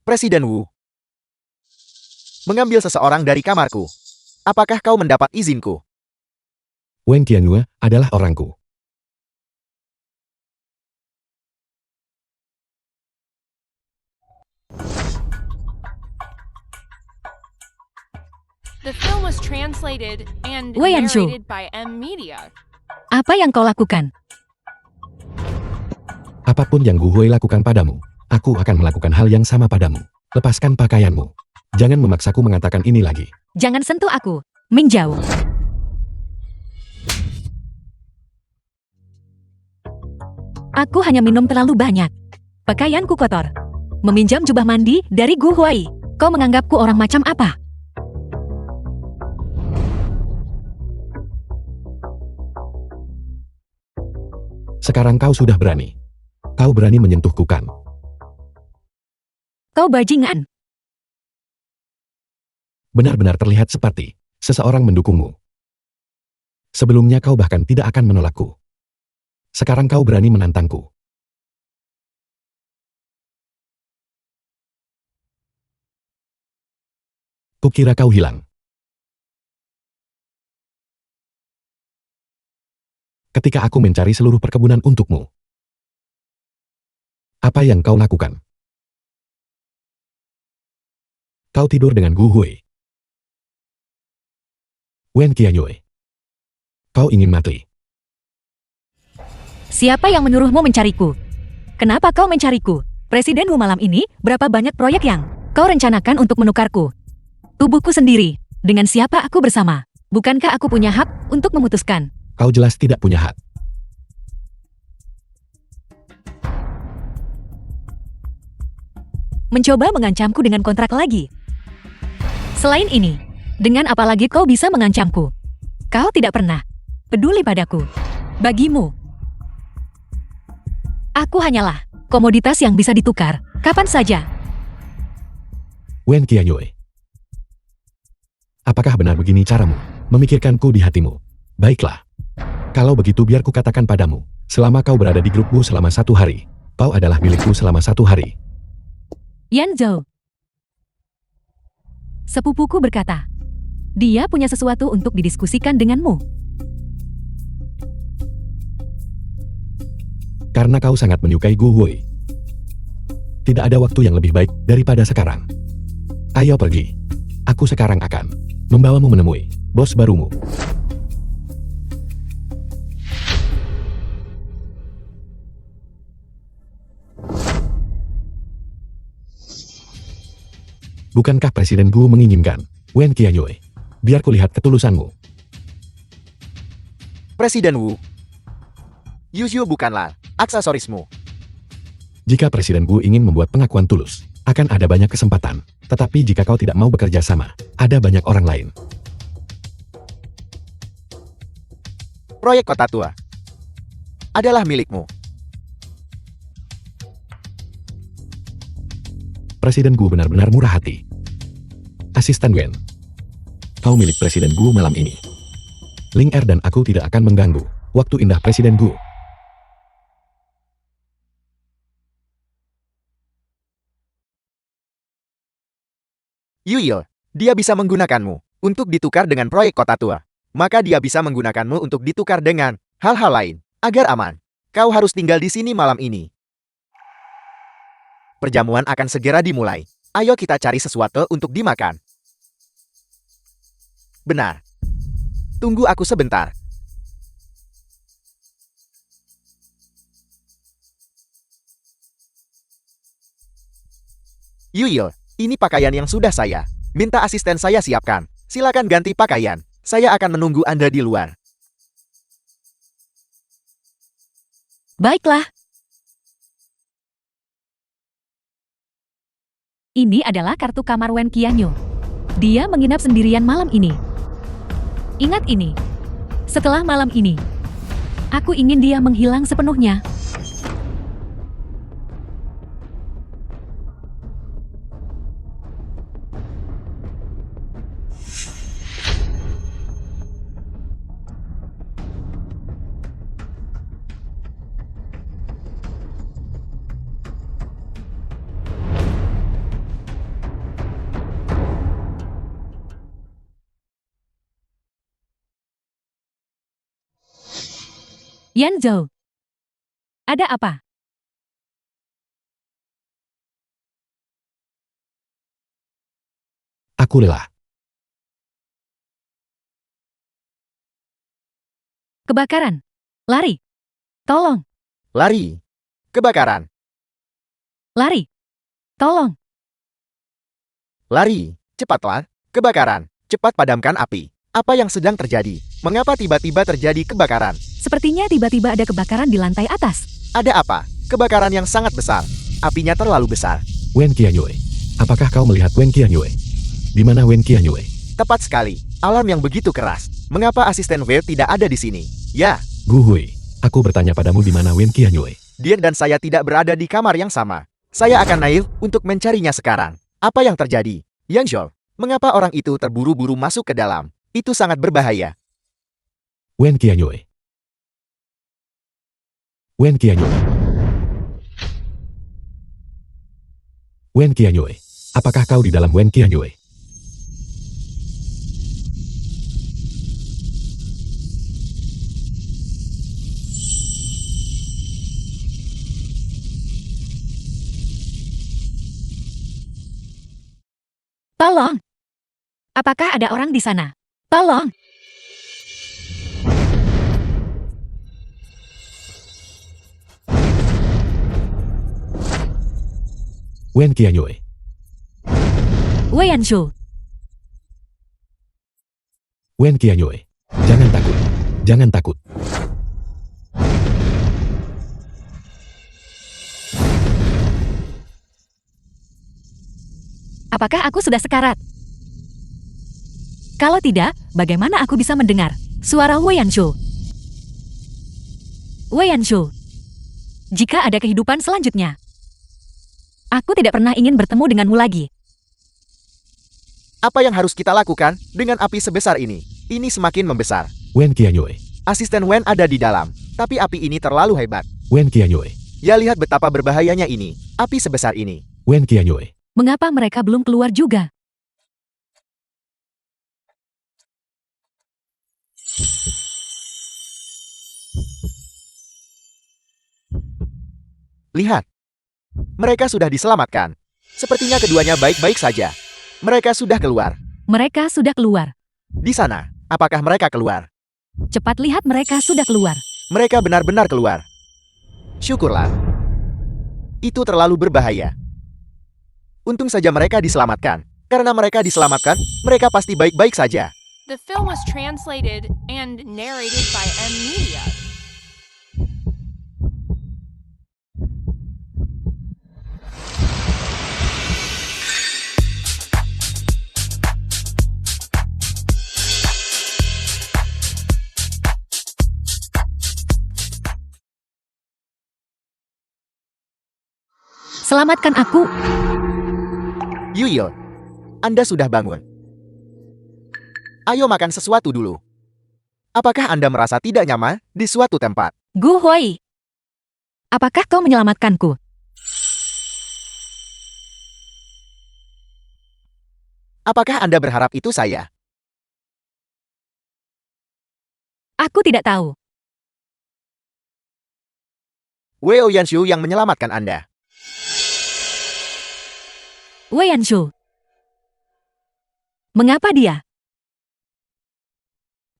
A: Presiden Wu. Mengambil seseorang dari kamarku. Apakah kau mendapat izinku?
B: Wen Qianyu adalah orangku.
D: The film was translated and
C: Wei Yanshu.
D: narrated by M Media.
C: Apa yang kau lakukan?
B: Apapun yang Gu Huai lakukan padamu, aku akan melakukan hal yang sama padamu. Lepaskan pakaianmu. Jangan memaksaku mengatakan ini lagi.
C: Jangan sentuh aku. Menjauh. Aku hanya minum terlalu banyak. Pakaianku kotor. Meminjam jubah mandi dari Gu Huai. Kau menganggapku orang macam apa?
B: Sekarang kau sudah berani. Kau berani menyentuhku kan?
C: Kau bajingan.
B: Benar-benar terlihat seperti seseorang mendukungmu. Sebelumnya kau bahkan tidak akan menolakku. Sekarang kau berani menantangku. Kukira kau hilang. Ketika aku mencari seluruh perkebunan untukmu. Apa yang kau lakukan? Kau tidur dengan Gu Hui. Wen Qianyue. Kau ingin mati.
C: Siapa yang menyuruhmu mencariku? Kenapa kau mencariku? Presidenmu malam ini, berapa banyak proyek yang kau rencanakan untuk menukarku? Tubuhku sendiri. Dengan siapa aku bersama? Bukankah aku punya hak untuk memutuskan?
B: Kau jelas tidak punya hak.
C: Mencoba mengancamku dengan kontrak lagi. Selain ini, dengan apa lagi kau bisa mengancamku? Kau tidak pernah peduli padaku. Bagimu, aku hanyalah komoditas yang bisa ditukar kapan saja.
B: Wen Qianyue. Apakah benar begini caramu memikirkanku di hatimu? Baiklah. Kalau begitu biar ku katakan padamu, selama kau berada di grupku selama 1 hari, kau adalah milikku selama 1 hari.
C: Yan Zhou. Sepupuku berkata, dia punya sesuatu untuk didiskusikan denganmu.
B: Karena kau sangat menyukai Gu Hui. Tidak ada waktu yang lebih baik daripada sekarang. Ayo pergi. Aku sekarang akan membawamu menemui bos barumu. Bukankah Presiden Gu menginginkan Wen Qianyue? Biar kulihat ketulusanmu.
A: Presiden Wu. Yuzhu bukanlah aksesorismu.
B: Jika Presiden Gu ingin membuat pengakuan tulus, akan ada banyak kesempatan. Tetapi jika kau tidak mau bekerja sama, ada banyak orang lain.
A: Proyek Kota Tua adalah milikmu.
B: Presiden Gu benar-benar murah hati. Asisten Wen. Kau milik Presiden Gu malam ini. Ling Er dan aku tidak akan mengganggu waktu indah Presiden Gu.
A: Yuyil, dia bisa menggunakanmu untuk ditukar dengan proyek Kota Tua. Maka dia bisa menggunakanmu untuk ditukar dengan hal-hal lain. Agar aman, kau harus tinggal di sini malam ini. Perjamuan akan segera dimulai. Ayo kita cari sesuatu untuk dimakan. Benar. Tunggu aku sebentar. Yuyil, ini pakaian yang sudah saya minta asisten saya siapkan. Silakan ganti pakaian. Saya akan menunggu Anda di luar.
C: Baiklah. Ini adalah kartu kamar Wen Qianyue. Dia menginap sendirian malam ini. Ingat ini. Setelah malam ini, aku ingin dia menghilang sepenuhnya. Yan Zhou. Ada apa?
B: Aku lelah.
C: Kebakaran. Lari. Tolong.
A: Lari. Kebakaran.
C: Lari. Tolong.
A: Lari. Cepatlah. Kebakaran. Cepat padamkan api. Apa yang sedang terjadi? Mengapa tiba-tiba terjadi kebakaran?
C: Sepertinya tiba-tiba ada kebakaran di lantai atas.
A: Ada apa? Kebakaran yang sangat besar. Apinya terlalu besar.
B: Wen Qianyue. Apakah kau melihat Wen Qianyue? Di mana Wen Qianyue?
A: Tepat sekali. Alarm yang begitu keras. Mengapa asisten Wei tidak ada di sini? Ya,
B: Gu Hui. Aku bertanya padamu di mana Wen Qianyue.
A: dia dan saya tidak berada di kamar yang sama. Saya akan naik untuk mencarinya sekarang. Apa yang terjadi? Yang Zhou, mengapa orang itu terburu-buru masuk ke dalam? Itu sangat berbahaya.
B: Wen Qianyue. Wen Qianyue. Wen Qianyue. Apakah kau di dalam Wen Qianyue?
C: Tolong. Apakah ada orang di sana? Tolong.
B: Wen Qianyue.
C: Wei Yanshu.
B: Wen Qianyue. Jangan takut. Jangan takut.
C: Apakah aku sudah sekarat? Kalau tidak, bagaimana aku bisa mendengar suara Wei Yanshu? Wei Yanshu. Jika ada kehidupan selanjutnya, aku tidak pernah ingin bertemu denganmu lagi.
A: Apa yang harus kita lakukan dengan api sebesar ini? Ini semakin membesar.
B: Wen Qianyue.
A: Asisten Wen ada di dalam, tapi api ini terlalu hebat.
B: Wen Qianyue.
A: Ya lihat betapa berbahayanya ini, api sebesar ini.
B: Wen Qianyue.
C: Mengapa mereka belum keluar juga?
A: Lihat. Mereka sudah diselamatkan. Sepertinya keduanya baik-baik saja. Mereka sudah keluar.
C: Mereka sudah keluar.
A: Di sana, apakah mereka keluar?
C: Cepat lihat, mereka sudah keluar.
A: Mereka benar-benar keluar. Syukurlah. Itu terlalu berbahaya. Untung saja mereka diselamatkan. Karena mereka diselamatkan, mereka pasti baik-baik saja.
D: The film was translated and narrated by M Media.
C: Selamatkan aku.
A: Yuyil, Anda sudah bangun. Ayo makan sesuatu dulu. Apakah Anda merasa tidak nyaman di suatu tempat?
C: Gu Huai. Apakah kau menyelamatkanku?
A: Apakah Anda berharap itu saya?
C: Aku tidak tahu.
A: Wei Yanshu yang menyelamatkan Anda.
C: Wei Yanshu. Mengapa dia?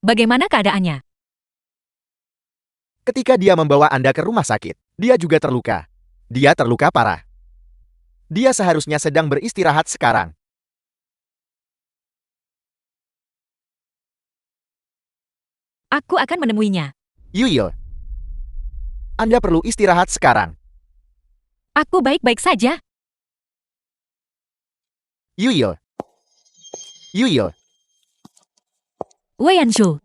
C: Bagaimana keadaannya?
A: Ketika dia membawa Anda ke rumah sakit, dia juga terluka. Dia terluka parah. Dia seharusnya sedang beristirahat sekarang.
C: Aku akan menemuinya.
A: Yuyil, Anda perlu istirahat sekarang.
C: Aku baik-baik saja.
A: Yuyil. Yuyil,
C: Wei Yanshu.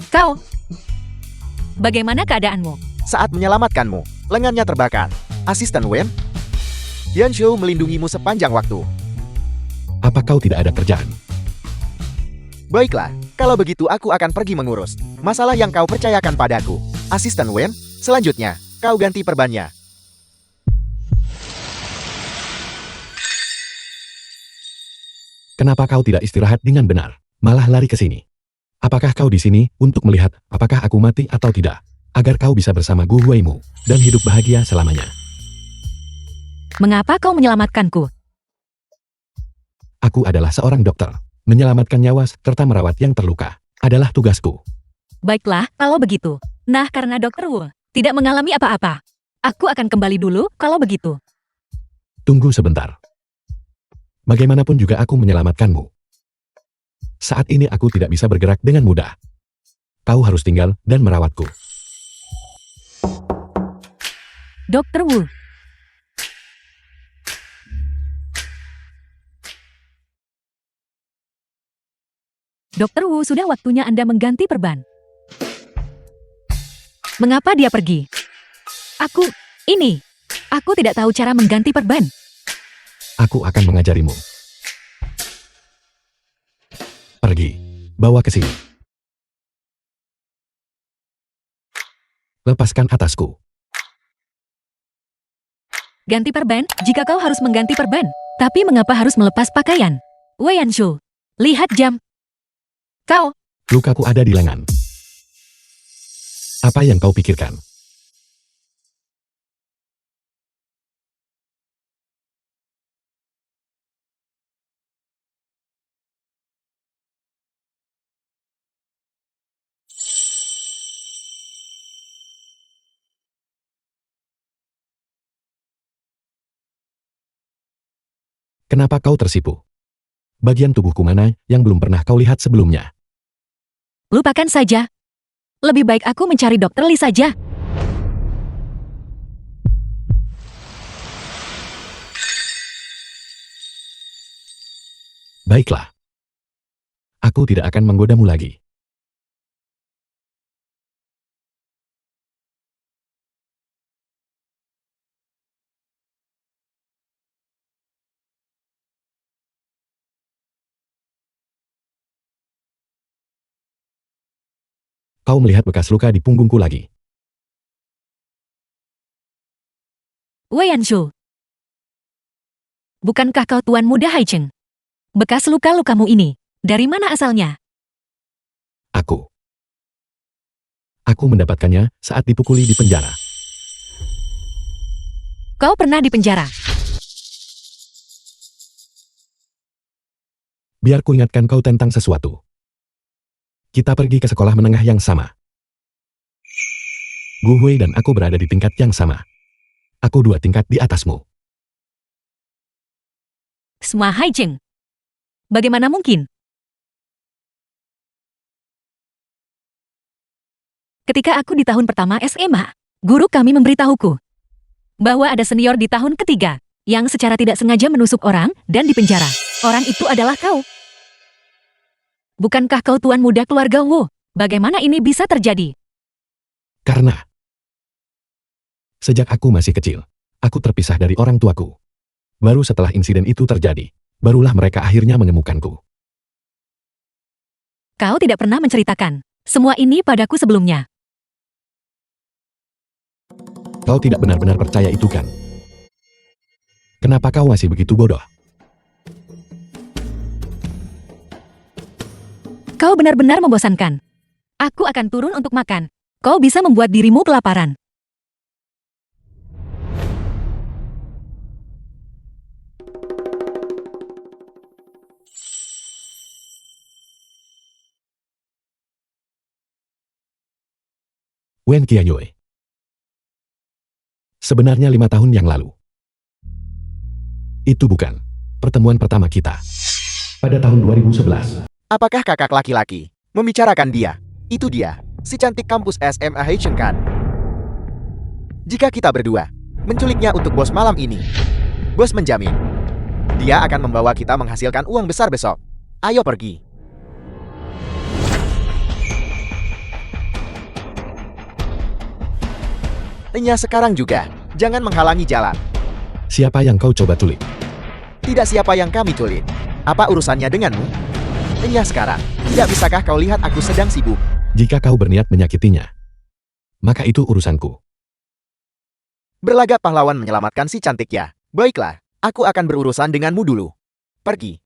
C: Kau. Bagaimana keadaanmu?
A: saat menyelamatkanmu, lengannya terbakar. Asisten Wen, Yanshu melindungimu sepanjang waktu.
B: Apa kau tidak ada kerjaan?
A: Baiklah, kalau begitu aku akan pergi mengurus masalah yang kau percayakan padaku. Asisten Wen, selanjutnya, kau ganti perbannya.
B: Kenapa kau tidak istirahat dengan benar? Malah lari ke sini. Apakah kau di sini untuk melihat apakah aku mati atau tidak? Agar kau bisa bersama Gu Huaimu dan hidup bahagia selamanya.
C: Mengapa kau menyelamatkanku?
B: Aku adalah seorang dokter. Menyelamatkan nyawa serta merawat yang terluka adalah tugasku.
C: Baiklah, kalau begitu. Nah, karena Dr. Wu tidak mengalami apa-apa, aku akan kembali dulu kalau begitu.
B: Tunggu sebentar. Bagaimanapun juga aku menyelamatkanmu. Saat ini aku tidak bisa bergerak dengan mudah. Kau harus tinggal dan merawatku.
C: Dr. Wu. Dr. Wu, sudah waktunya Anda mengganti perban. Mengapa dia pergi? Aku tidak tahu cara mengganti perban.
B: Aku akan mengajarimu. Pergi. Bawa ke sini. Lepaskan atasku.
C: Ganti perban, jika kau harus mengganti perban. Tapi mengapa harus melepas pakaian? Wei Anshu, lihat jam. Kau,
B: Lukaku ada di lengan. Apa yang kau pikirkan? Kenapa kau tersipu? Bagian tubuhku mana yang belum pernah kau lihat sebelumnya?
C: lupakan saja. Lebih baik aku mencari Dokter Lee saja.
B: Baiklah. Aku tidak akan menggodamu lagi. Kau melihat bekas luka di punggungku lagi.
C: Wei Anshu, bukankah kau tuan muda Haicheng? Bekas luka-lukamu ini, dari mana asalnya?
B: Aku mendapatkannya saat dipukuli di penjara.
C: Kau pernah di penjara.
B: Biar ku ingatkan kau tentang sesuatu. Kita pergi ke sekolah menengah yang sama. Gu Hui dan aku berada di tingkat yang sama. Aku 2 tingkat di atasmu.
C: Semua Haicheng. Bagaimana mungkin? Ketika aku di tahun pertama SMA, guru kami memberitahuku bahwa ada senior di tahun ketiga yang secara tidak sengaja menusuk orang dan dipenjara. Orang itu adalah kau. Bukankah kau tuan muda keluarga Wu? Bagaimana ini bisa terjadi?
B: Karena sejak aku masih kecil, aku terpisah dari orang tuaku. Baru setelah insiden itu terjadi, barulah mereka akhirnya menemukanku.
C: Kau tidak pernah menceritakan semua ini padaku sebelumnya.
B: Kau tidak benar-benar percaya itu kan? Kenapa kau masih begitu bodoh?
C: Kau benar-benar membosankan. Aku akan turun untuk makan. Kau bisa membuat dirimu kelaparan.
B: Wen Qianyue. Sebenarnya 5 tahun yang lalu. Itu bukan pertemuan pertama kita. Pada tahun 2011.
A: Apakah kakak laki-laki membicarakan dia? Itu dia, si cantik kampus SMA Haicheng kan? Jika kita berdua menculiknya untuk bos malam ini, bos menjamin dia akan membawa kita menghasilkan uang besar besok. Ayo pergi. Enya sekarang juga, jangan menghalangi jalan.
B: Siapa yang kau coba culik?
A: Tidak siapa yang kami culik. Apa urusannya denganmu? Enya sekarang, tidak bisakah kau lihat aku sedang sibuk?
B: Jika kau berniat menyakitinya, maka itu urusanku.
A: Berlagak pahlawan menyelamatkan si cantik ya. Baiklah, aku akan berurusan denganmu dulu. Pergi.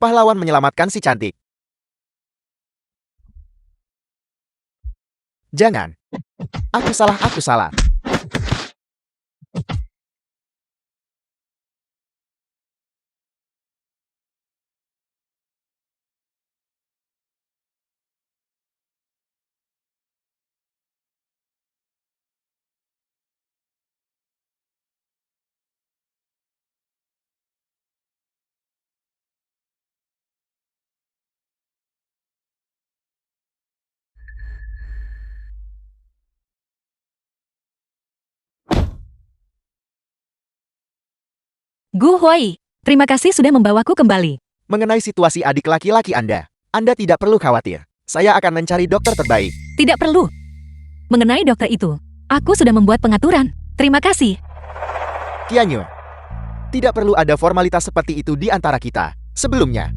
A: Pahlawan menyelamatkan si cantik. Jangan. Aku salah.
C: Gu Hui, terima kasih sudah membawaku kembali.
A: Mengenai situasi adik laki-laki Anda tidak perlu khawatir. Saya akan mencari dokter terbaik.
C: Tidak perlu. Mengenai dokter itu, aku sudah membuat pengaturan. Terima kasih.
A: Qianyue, tidak perlu ada formalitas seperti itu di antara kita. Sebelumnya,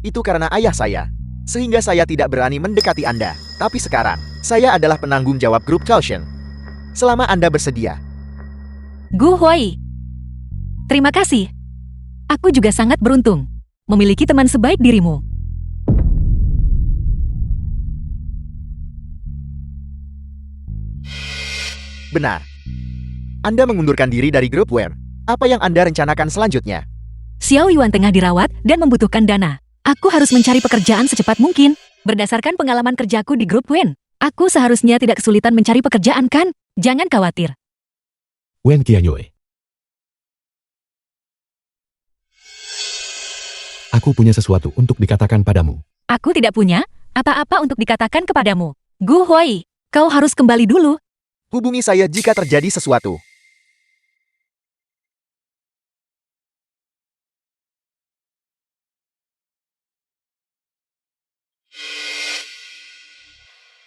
A: itu karena ayah saya, sehingga saya tidak berani mendekati Anda. Tapi sekarang, saya adalah penanggung jawab grup Caution. Selama Anda bersedia.
C: Gu Huai. Terima kasih. Aku juga sangat beruntung memiliki teman sebaik dirimu.
A: Benar. Anda mengundurkan diri dari grup WEM. Apa yang Anda rencanakan selanjutnya?
C: Xiao Yuan tengah dirawat dan membutuhkan dana. Aku harus mencari pekerjaan secepat mungkin. Berdasarkan pengalaman kerjaku di grup WEN, aku seharusnya tidak kesulitan mencari pekerjaan kan? Jangan khawatir.
B: Wen Qianyue. Aku punya sesuatu untuk dikatakan padamu.
C: Aku tidak punya apa-apa untuk dikatakan kepadamu. Gu Huai, kau harus kembali dulu.
A: Hubungi saya jika terjadi sesuatu.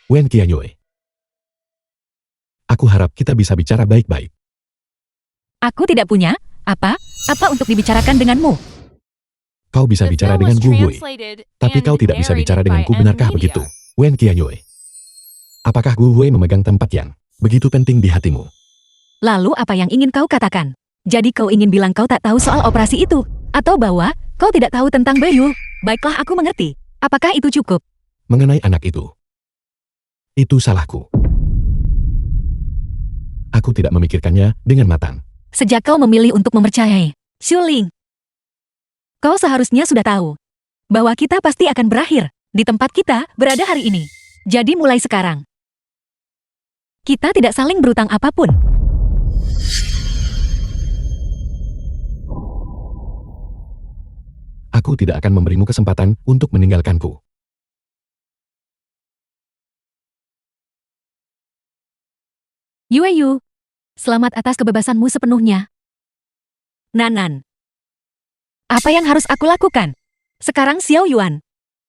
B: Wen Qianyue. Aku harap kita bisa bicara baik-baik.
C: Aku tidak punya apa-apa untuk dibicarakan denganmu.
B: Kau bisa
D: The
B: bicara
D: film
B: dengan
D: was
B: Gu Hui,
D: translated
B: tapi
D: and
B: kau tidak bisa bicara
D: narrated
B: denganku,
D: by
B: benarkah
D: M
B: begitu?
D: Media.
B: Wen Qianyue. Apakah Gu Hui memegang tempat yang begitu penting di hatimu?
C: Lalu apa yang ingin kau katakan? Jadi kau ingin bilang kau tak tahu soal operasi itu? Atau bahwa kau tidak tahu tentang Bayu? Baiklah, aku mengerti. Apakah itu cukup?
B: Mengenai anak itu salahku. Aku tidak memikirkannya dengan matang.
C: Sejak kau memilih untuk mempercayai Xu Ling, kau seharusnya sudah tahu bahwa kita pasti akan berakhir di tempat kita berada hari ini. Jadi mulai sekarang, kita tidak saling berutang apapun.
B: Aku tidak akan memberimu kesempatan untuk meninggalkanku.
C: Yueyu, selamat atas kebebasanmu sepenuhnya. Nanan, apa yang harus aku lakukan? Sekarang Xiao Yuan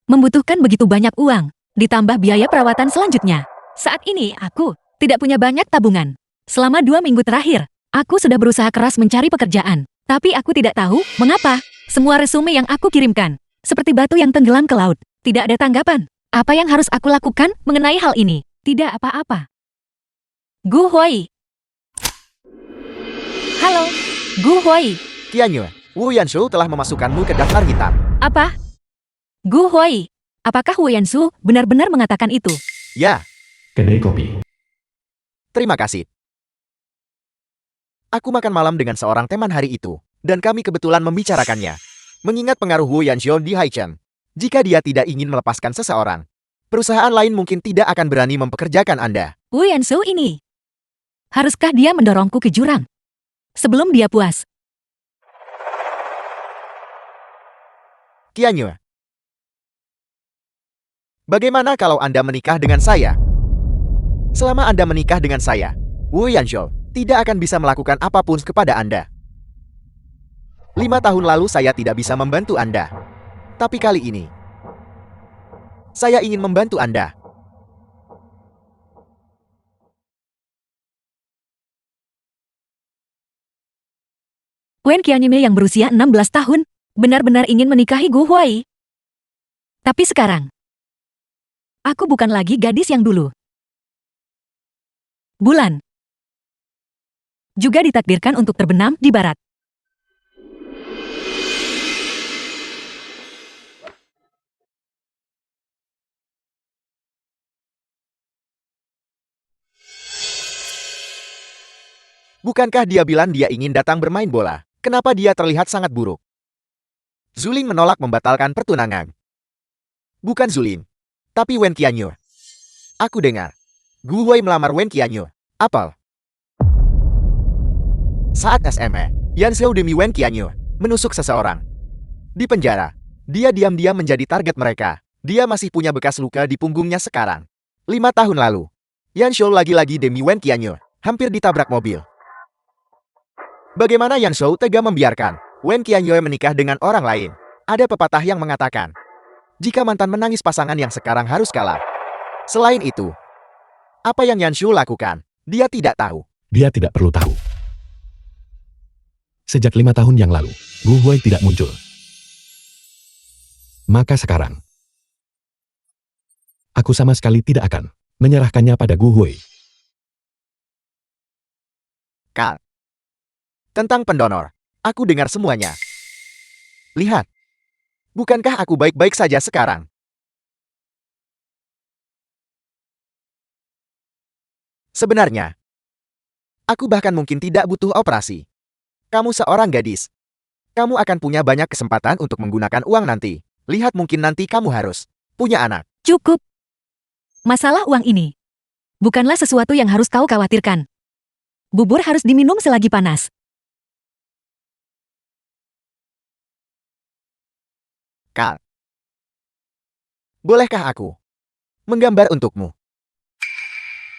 C: membutuhkan begitu banyak uang, ditambah biaya perawatan selanjutnya. Saat ini aku tidak punya banyak tabungan. Selama 2 minggu terakhir, aku sudah berusaha keras mencari pekerjaan. Tapi aku tidak tahu mengapa semua resume yang aku kirimkan seperti batu yang tenggelam ke laut. Tidak ada tanggapan. Apa yang harus aku lakukan mengenai hal ini? Tidak apa-apa. Gu Huai. Halo, Gu Huai.
A: Qianyue, Wu Yanshu telah memasukkanmu ke daftar hitam.
C: Apa? Gu Huai. Apakah Wu Yansu benar-benar mengatakan itu?
A: Ya,
B: Kedai kopi.
A: terima kasih. Aku makan malam dengan seorang teman hari itu, dan kami kebetulan membicarakannya. Mengingat pengaruh Wu Yanxiu di Haichen, jika dia tidak ingin melepaskan seseorang, perusahaan lain mungkin tidak akan berani mempekerjakan Anda.
C: Wu Yansu ini. Haruskah dia mendorongku ke jurang sebelum dia puas?
A: Qianyue, bagaimana kalau Anda menikah dengan saya? Selama Anda menikah dengan saya, Wu Yanxiu tidak akan bisa melakukan apapun kepada Anda. 5 tahun lalu saya tidak bisa membantu Anda. Tapi kali ini, saya ingin membantu Anda.
C: Wen Qianyue yang berusia 16 tahun benar-benar ingin menikahi Gu Huai. Tapi sekarang, aku bukan lagi gadis yang dulu. Bulan juga ditakdirkan untuk terbenam di barat.
A: Bukankah dia bilang dia ingin datang bermain bola? Kenapa dia terlihat sangat buruk? Zuling menolak membatalkan pertunangan. Bukan Zuling, tapi Wen Qianyue. Aku dengar, Gu Huai melamar Wen Qianyue. Apel. Saat SMA, Yanxiu demi Wen Qianyue menusuk seseorang. Di penjara, dia diam-diam menjadi target mereka. Dia masih punya bekas luka di punggungnya sekarang. 5 tahun lalu, Yanxiu lagi-lagi demi Wen Qianyue hampir ditabrak mobil. Bagaimana Yanxiu tega membiarkan Wen Qianyue menikah dengan orang lain? Ada pepatah yang mengatakan, jika mantan menangis pasangan yang sekarang harus kalah. Selain itu, Apa yang Yanshu lakukan? Dia tidak tahu.
B: Dia tidak perlu tahu. Sejak 5 tahun yang lalu, Gu Huai tidak muncul. Maka sekarang, aku sama sekali tidak akan menyerahkannya pada Gu Huai.
A: Kak. Tentang pendonor, aku dengar semuanya. Lihat. Bukankah aku baik-baik saja sekarang? Sebenarnya, aku bahkan mungkin tidak butuh operasi. Kamu seorang gadis. Kamu akan punya banyak kesempatan untuk menggunakan uang nanti. Lihat, mungkin nanti kamu harus punya anak.
C: Cukup. Masalah uang ini bukanlah sesuatu yang harus kau khawatirkan. Bubur harus diminum selagi panas.
A: Kak. Bolehkah aku menggambar untukmu?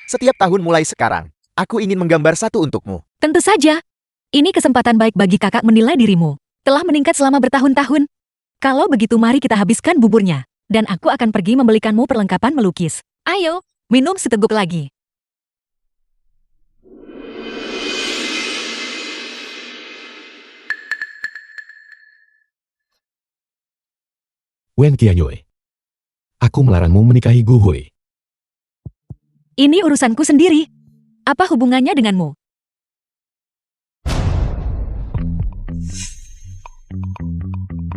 A: Setiap tahun mulai sekarang, aku ingin menggambar satu untukmu.
C: Tentu saja. Ini kesempatan baik bagi kakak menilai dirimu. Telah meningkat selama bertahun-tahun. Kalau begitu mari kita habiskan buburnya. Dan aku akan pergi membelikanmu perlengkapan melukis. Ayo, minum seteguk lagi.
B: Wen Qianyue. Aku melarangmu menikahi Gu Huai.
C: Ini urusanku sendiri. Apa hubungannya denganmu?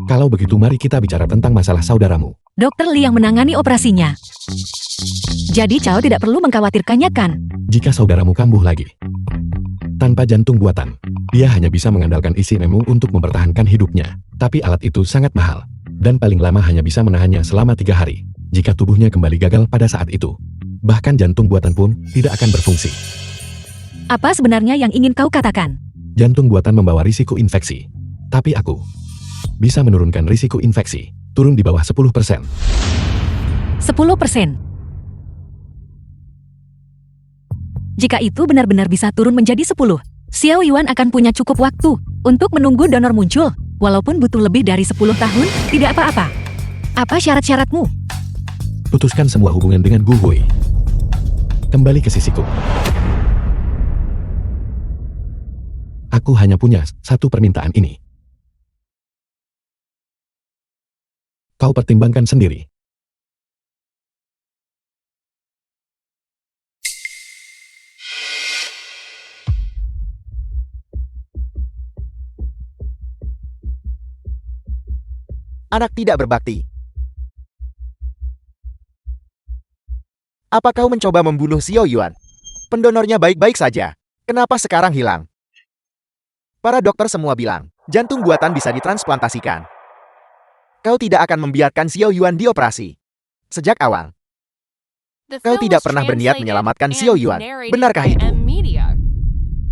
B: Kalau begitu mari kita bicara tentang masalah saudaramu.
C: Dokter Li yang menangani operasinya. Jadi Cao tidak perlu mengkhawatirkannya kan?
B: Jika saudaramu kambuh lagi, tanpa jantung buatan, dia hanya bisa mengandalkan isi remu untuk mempertahankan hidupnya. Tapi alat itu sangat mahal, dan paling lama hanya bisa menahannya selama 3 hari. Jika tubuhnya kembali gagal pada saat itu, bahkan jantung buatan pun tidak akan berfungsi.
C: Apa sebenarnya yang ingin kau katakan?
B: Jantung buatan membawa risiko infeksi. Tapi aku bisa menurunkan risiko infeksi, turun di bawah 10%.
C: 10%. Jika itu benar-benar bisa turun menjadi 10, Xiao Yuan akan punya cukup waktu untuk menunggu donor muncul. Walaupun butuh lebih dari 10 tahun, tidak apa-apa. Apa syarat-syaratmu?
B: Putuskan semua hubungan dengan Gu Huai. Kembali ke sisiku. Aku hanya punya satu permintaan ini. Kau pertimbangkan sendiri.
A: Anak tidak berbakti. Apa kau mencoba membunuh Xiao Yuan? Pendonornya baik-baik saja. Kenapa sekarang hilang? Para dokter semua bilang, jantung buatan bisa ditransplantasikan. Kau tidak akan membiarkan Xiao Yuan dioperasi. Sejak awal, kau tidak pernah berniat menyelamatkan Xiao Yuan. Benarkah itu?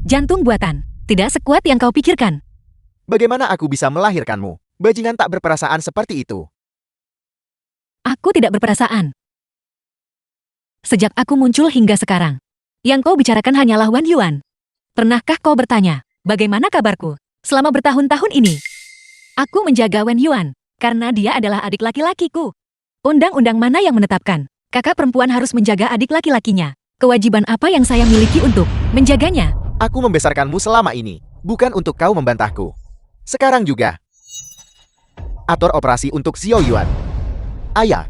C: Jantung buatan, tidak sekuat yang kau pikirkan.
A: Bagaimana aku bisa melahirkanmu? Bajingan tak berperasaan seperti itu.
C: Aku tidak berperasaan. Sejak aku muncul hingga sekarang, yang kau bicarakan hanyalah Wan Yuan. Pernahkah kau bertanya, bagaimana kabarku? Selama bertahun-tahun ini, aku menjaga Wan Yuan, karena dia adalah adik laki-lakiku. Undang-undang mana yang menetapkan, kakak perempuan harus menjaga adik laki-lakinya? Kewajiban apa yang saya miliki untuk menjaganya?
A: Aku membesarkanmu selama ini, bukan untuk kau membantahku. Sekarang juga. Atur operasi untuk Xiao Yuan. Ayah.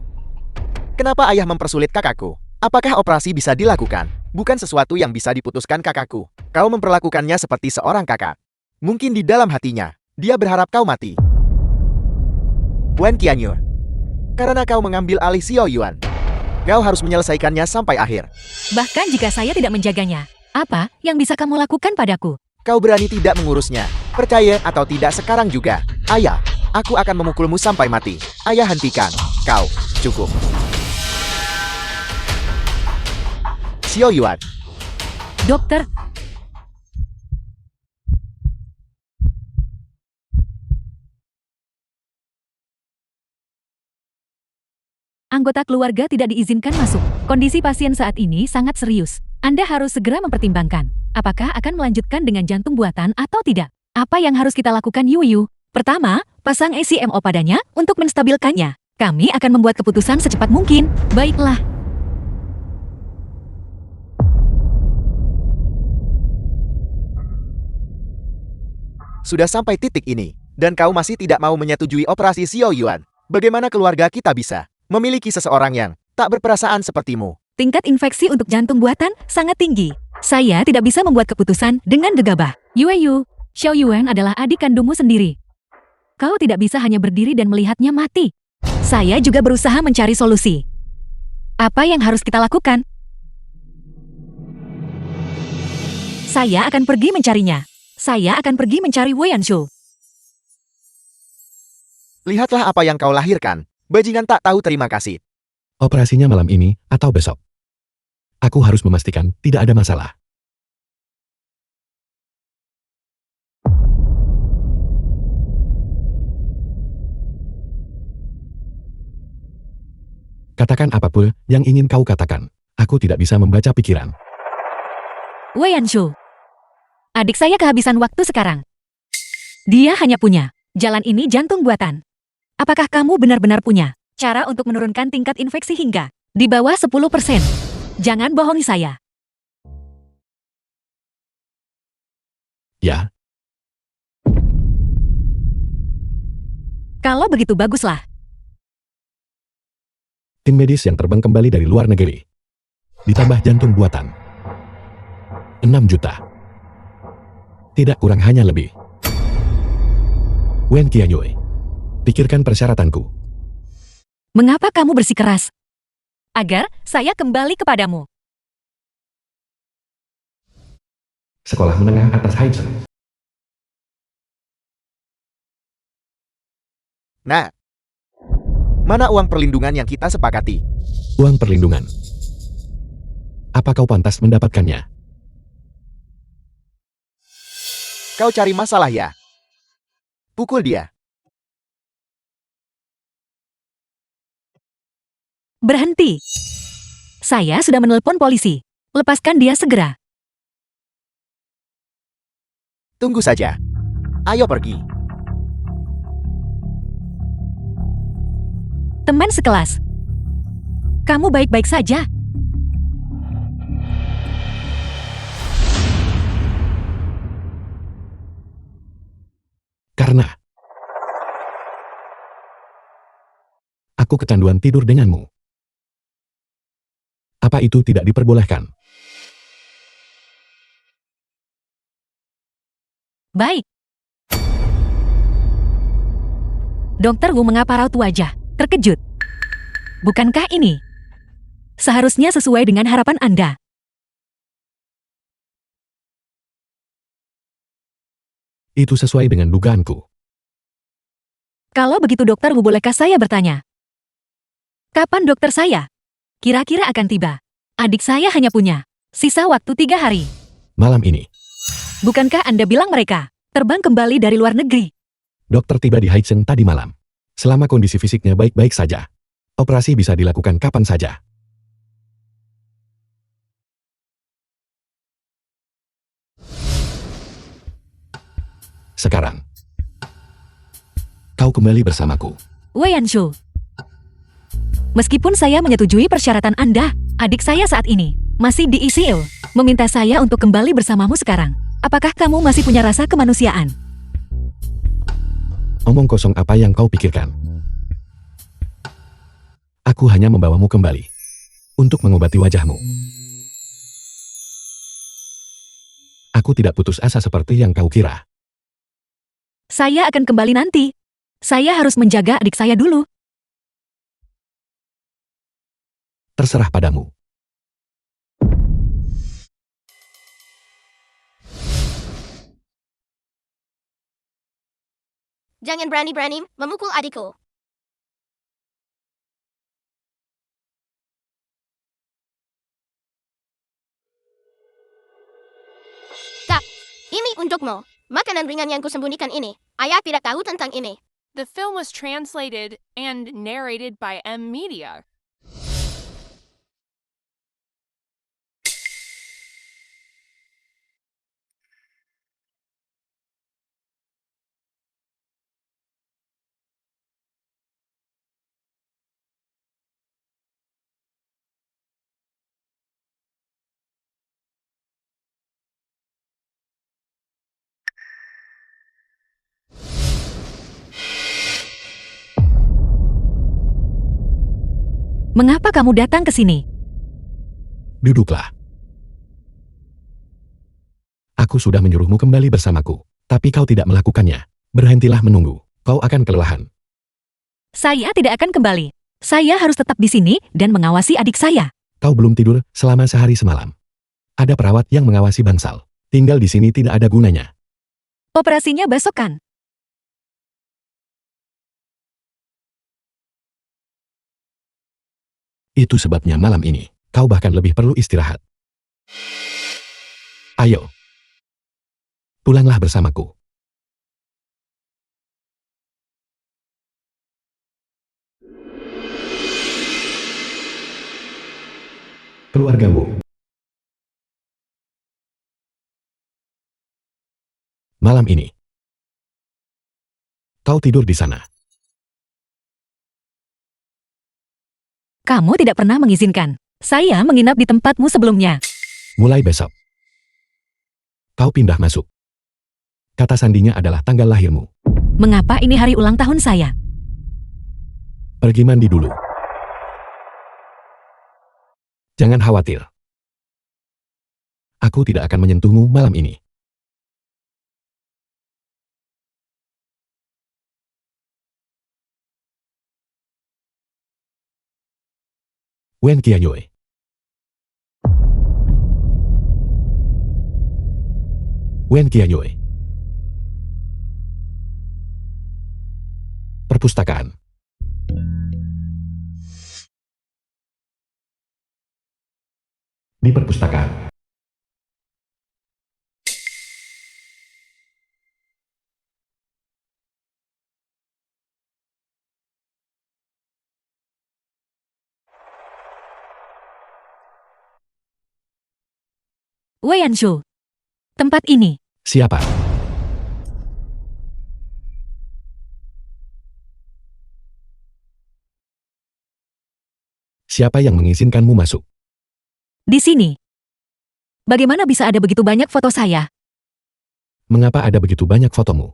A: Kenapa ayah mempersulit kakakku? Apakah operasi bisa dilakukan? Bukan sesuatu yang bisa diputuskan kakakku. Kau memperlakukannya seperti seorang kakak. Mungkin di dalam hatinya, dia berharap kau mati. Wen Qianyue. Karena kau mengambil alih Xiao Yuan, kau harus menyelesaikannya sampai akhir.
C: Bahkan jika saya tidak menjaganya, apa yang bisa kamu lakukan padaku?
A: Kau berani tidak mengurusnya. Percaya atau tidak sekarang juga. Ayah, aku akan memukulmu sampai mati. Ayah, hentikan. Kau, cukup. Xiao Yuan.
C: Dokter, anggota keluarga tidak diizinkan masuk. Kondisi pasien saat ini sangat serius. Anda harus segera mempertimbangkan, apakah akan melanjutkan dengan jantung buatan atau tidak. Apa yang harus kita lakukan, Yuyu? Pertama, pasang ECMO padanya untuk menstabilkannya. Kami akan membuat keputusan secepat mungkin. Baiklah.
A: sudah sampai titik ini, dan kau masih tidak mau menyetujui operasi Xiao Yuan. Bagaimana keluarga kita bisa memiliki seseorang yang tak berperasaan sepertimu?
C: Tingkat infeksi untuk jantung buatan sangat tinggi. Saya tidak bisa membuat keputusan dengan gegabah. Yu, Xiao Yuan adalah adik kandungmu sendiri. Kau tidak bisa hanya berdiri dan melihatnya mati. Saya juga berusaha mencari solusi. Apa yang harus kita lakukan? Saya akan pergi mencarinya. Saya akan pergi mencari Wei Yanshu.
A: Lihatlah apa yang kau lahirkan. Bajingan tak tahu terima kasih.
B: Operasinya malam ini atau besok. Aku harus memastikan tidak ada masalah. Katakan apapun yang ingin kau katakan. Aku tidak bisa membaca pikiran.
C: Wei Yanshu. Adik saya kehabisan waktu sekarang. Dia hanya punya jalan ini jantung buatan. Apakah kamu benar-benar punya cara untuk menurunkan tingkat infeksi hingga di bawah 10%? Jangan bohongi saya.
B: Ya,
C: Kalau begitu baguslah.
B: tim medis yang terbang kembali dari luar negeri. Ditambah jantung buatan. 6 juta. Tidak kurang hanya lebih. Wen Qianyue. Pikirkan persyaratanku.
C: Mengapa kamu bersikeras? Agar saya kembali kepadamu.
B: Sekolah menengah atas Haizen.
A: Nah, mana uang perlindungan yang kita sepakati?
B: Uang perlindungan. Apa kau pantas mendapatkannya?
A: Kau cari masalah ya? Pukul dia.
C: Berhenti. Saya sudah menelpon polisi. Lepaskan dia segera.
A: Tunggu saja. Ayo pergi.
C: Teman sekelas. Kamu baik-baik saja.
B: Karena aku kecanduan tidur denganmu. Apa itu tidak diperbolehkan?
C: Baik. Dokter Wu mengapa raut wajah? Terkejut. Bukankah ini seharusnya sesuai dengan harapan Anda?
B: Itu sesuai dengan dugaanku.
C: Kalau begitu dokter Wu, bolehkah saya bertanya? Kapan dokter saya kira-kira akan tiba? Adik saya hanya punya sisa waktu 3 hari.
B: Malam ini,
C: Bukankah Anda bilang mereka terbang kembali dari luar negeri?
B: dokter tiba di Haizen tadi malam. Selama kondisi fisiknya baik-baik saja, operasi bisa dilakukan kapan saja. Sekarang, kau kembali bersamaku.
C: Wei Yanshu. Meskipun saya menyetujui persyaratan Anda, adik saya saat ini masih di ICU, meminta saya untuk kembali bersamamu sekarang. Apakah kamu masih punya rasa kemanusiaan?
B: Omong kosong apa yang kau pikirkan? Aku hanya membawamu kembali untuk mengobati wajahmu. Aku tidak putus asa seperti yang kau kira.
C: Saya akan kembali nanti. Saya harus menjaga adik saya dulu.
B: Terserah padamu.
E: Jangan berani-berani memukul adikku. Kak, ini untukmu. Makanan ringan yang kusembunyikan ini. Ayah tidak tahu tentang ini.
D: The film was translated and narrated by M Media.
C: Mengapa kamu datang ke sini?
B: Duduklah. Aku sudah menyuruhmu kembali bersamaku, tapi kau tidak melakukannya. Berhentilah menunggu, kau akan kelelahan.
C: Saya tidak akan kembali. Saya harus tetap di sini dan mengawasi adik saya.
B: Kau belum tidur selama sehari semalam. Ada perawat yang mengawasi Bangsal. Tinggal di sini tidak ada gunanya.
C: Operasinya besok kan?
B: Itu sebabnya malam ini, kau bahkan lebih perlu istirahat. Ayo. Pulanglah bersamaku. Keluarga Wu. Malam ini, kau tidur di sana.
C: Kamu tidak pernah mengizinkan. Saya menginap di tempatmu sebelumnya.
B: Mulai besok, kau pindah masuk. Kata sandinya adalah tanggal lahirmu.
C: Mengapa ini hari ulang tahun saya?
B: Pergi mandi dulu. Jangan khawatir. Aku tidak akan menyentuhmu malam ini. Wen Qianyue. Wen Qianyue. Perpustakaan. Di perpustakaan.
C: Wei Anshu. Tempat ini.
B: Siapa? Siapa yang mengizinkanmu masuk?
C: Di sini. Bagaimana bisa ada begitu banyak foto saya?
B: Mengapa ada begitu banyak fotomu?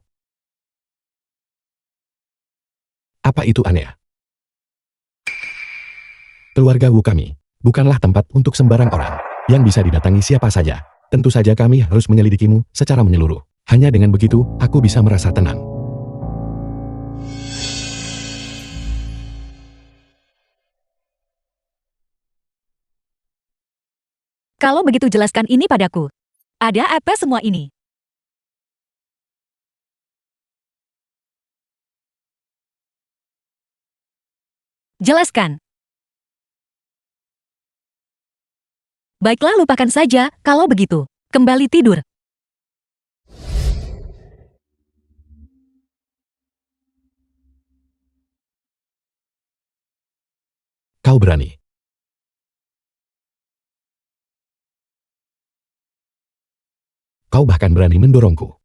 B: Apa itu aneh? Keluarga Wu kami bukanlah tempat untuk sembarang orang yang bisa didatangi siapa saja. Tentu saja kami harus menyelidikimu secara menyeluruh. Hanya dengan begitu, aku bisa merasa tenang.
C: Kalau begitu jelaskan ini padaku. Ada apa semua ini? Jelaskan. Baiklah, lupakan saja kalau begitu. Kembali tidur.
B: Kau berani. Kau bahkan berani mendorongku.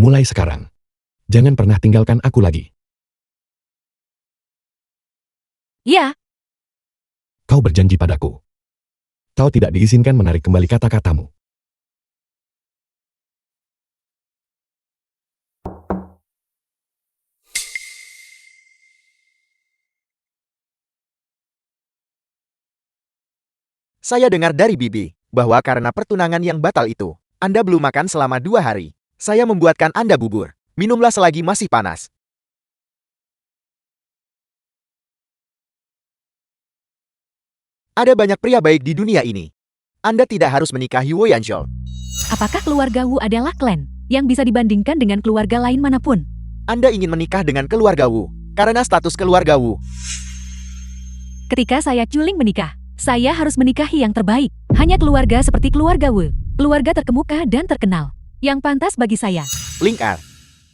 B: Mulai sekarang, jangan pernah tinggalkan aku lagi.
C: Ya,
B: Kau berjanji padaku. Kau tidak diizinkan menarik kembali kata-katamu.
A: Saya dengar dari Bibi bahwa karena pertunangan yang batal itu, Anda belum makan selama 2 hari. Saya membuatkan Anda bubur. Minumlah selagi masih panas. Ada banyak pria baik di dunia ini. Anda tidak harus menikahi Wei Yanshou.
C: apakah keluarga Wu adalah klan yang bisa dibandingkan dengan keluarga lain manapun?
A: Anda ingin menikah dengan keluarga Wu karena status keluarga Wu.
C: Ketika saya Juling menikah, saya harus menikahi yang terbaik. Hanya keluarga seperti keluarga Wu Keluarga terkemuka dan terkenal. Yang pantas bagi saya.
A: Lingkar.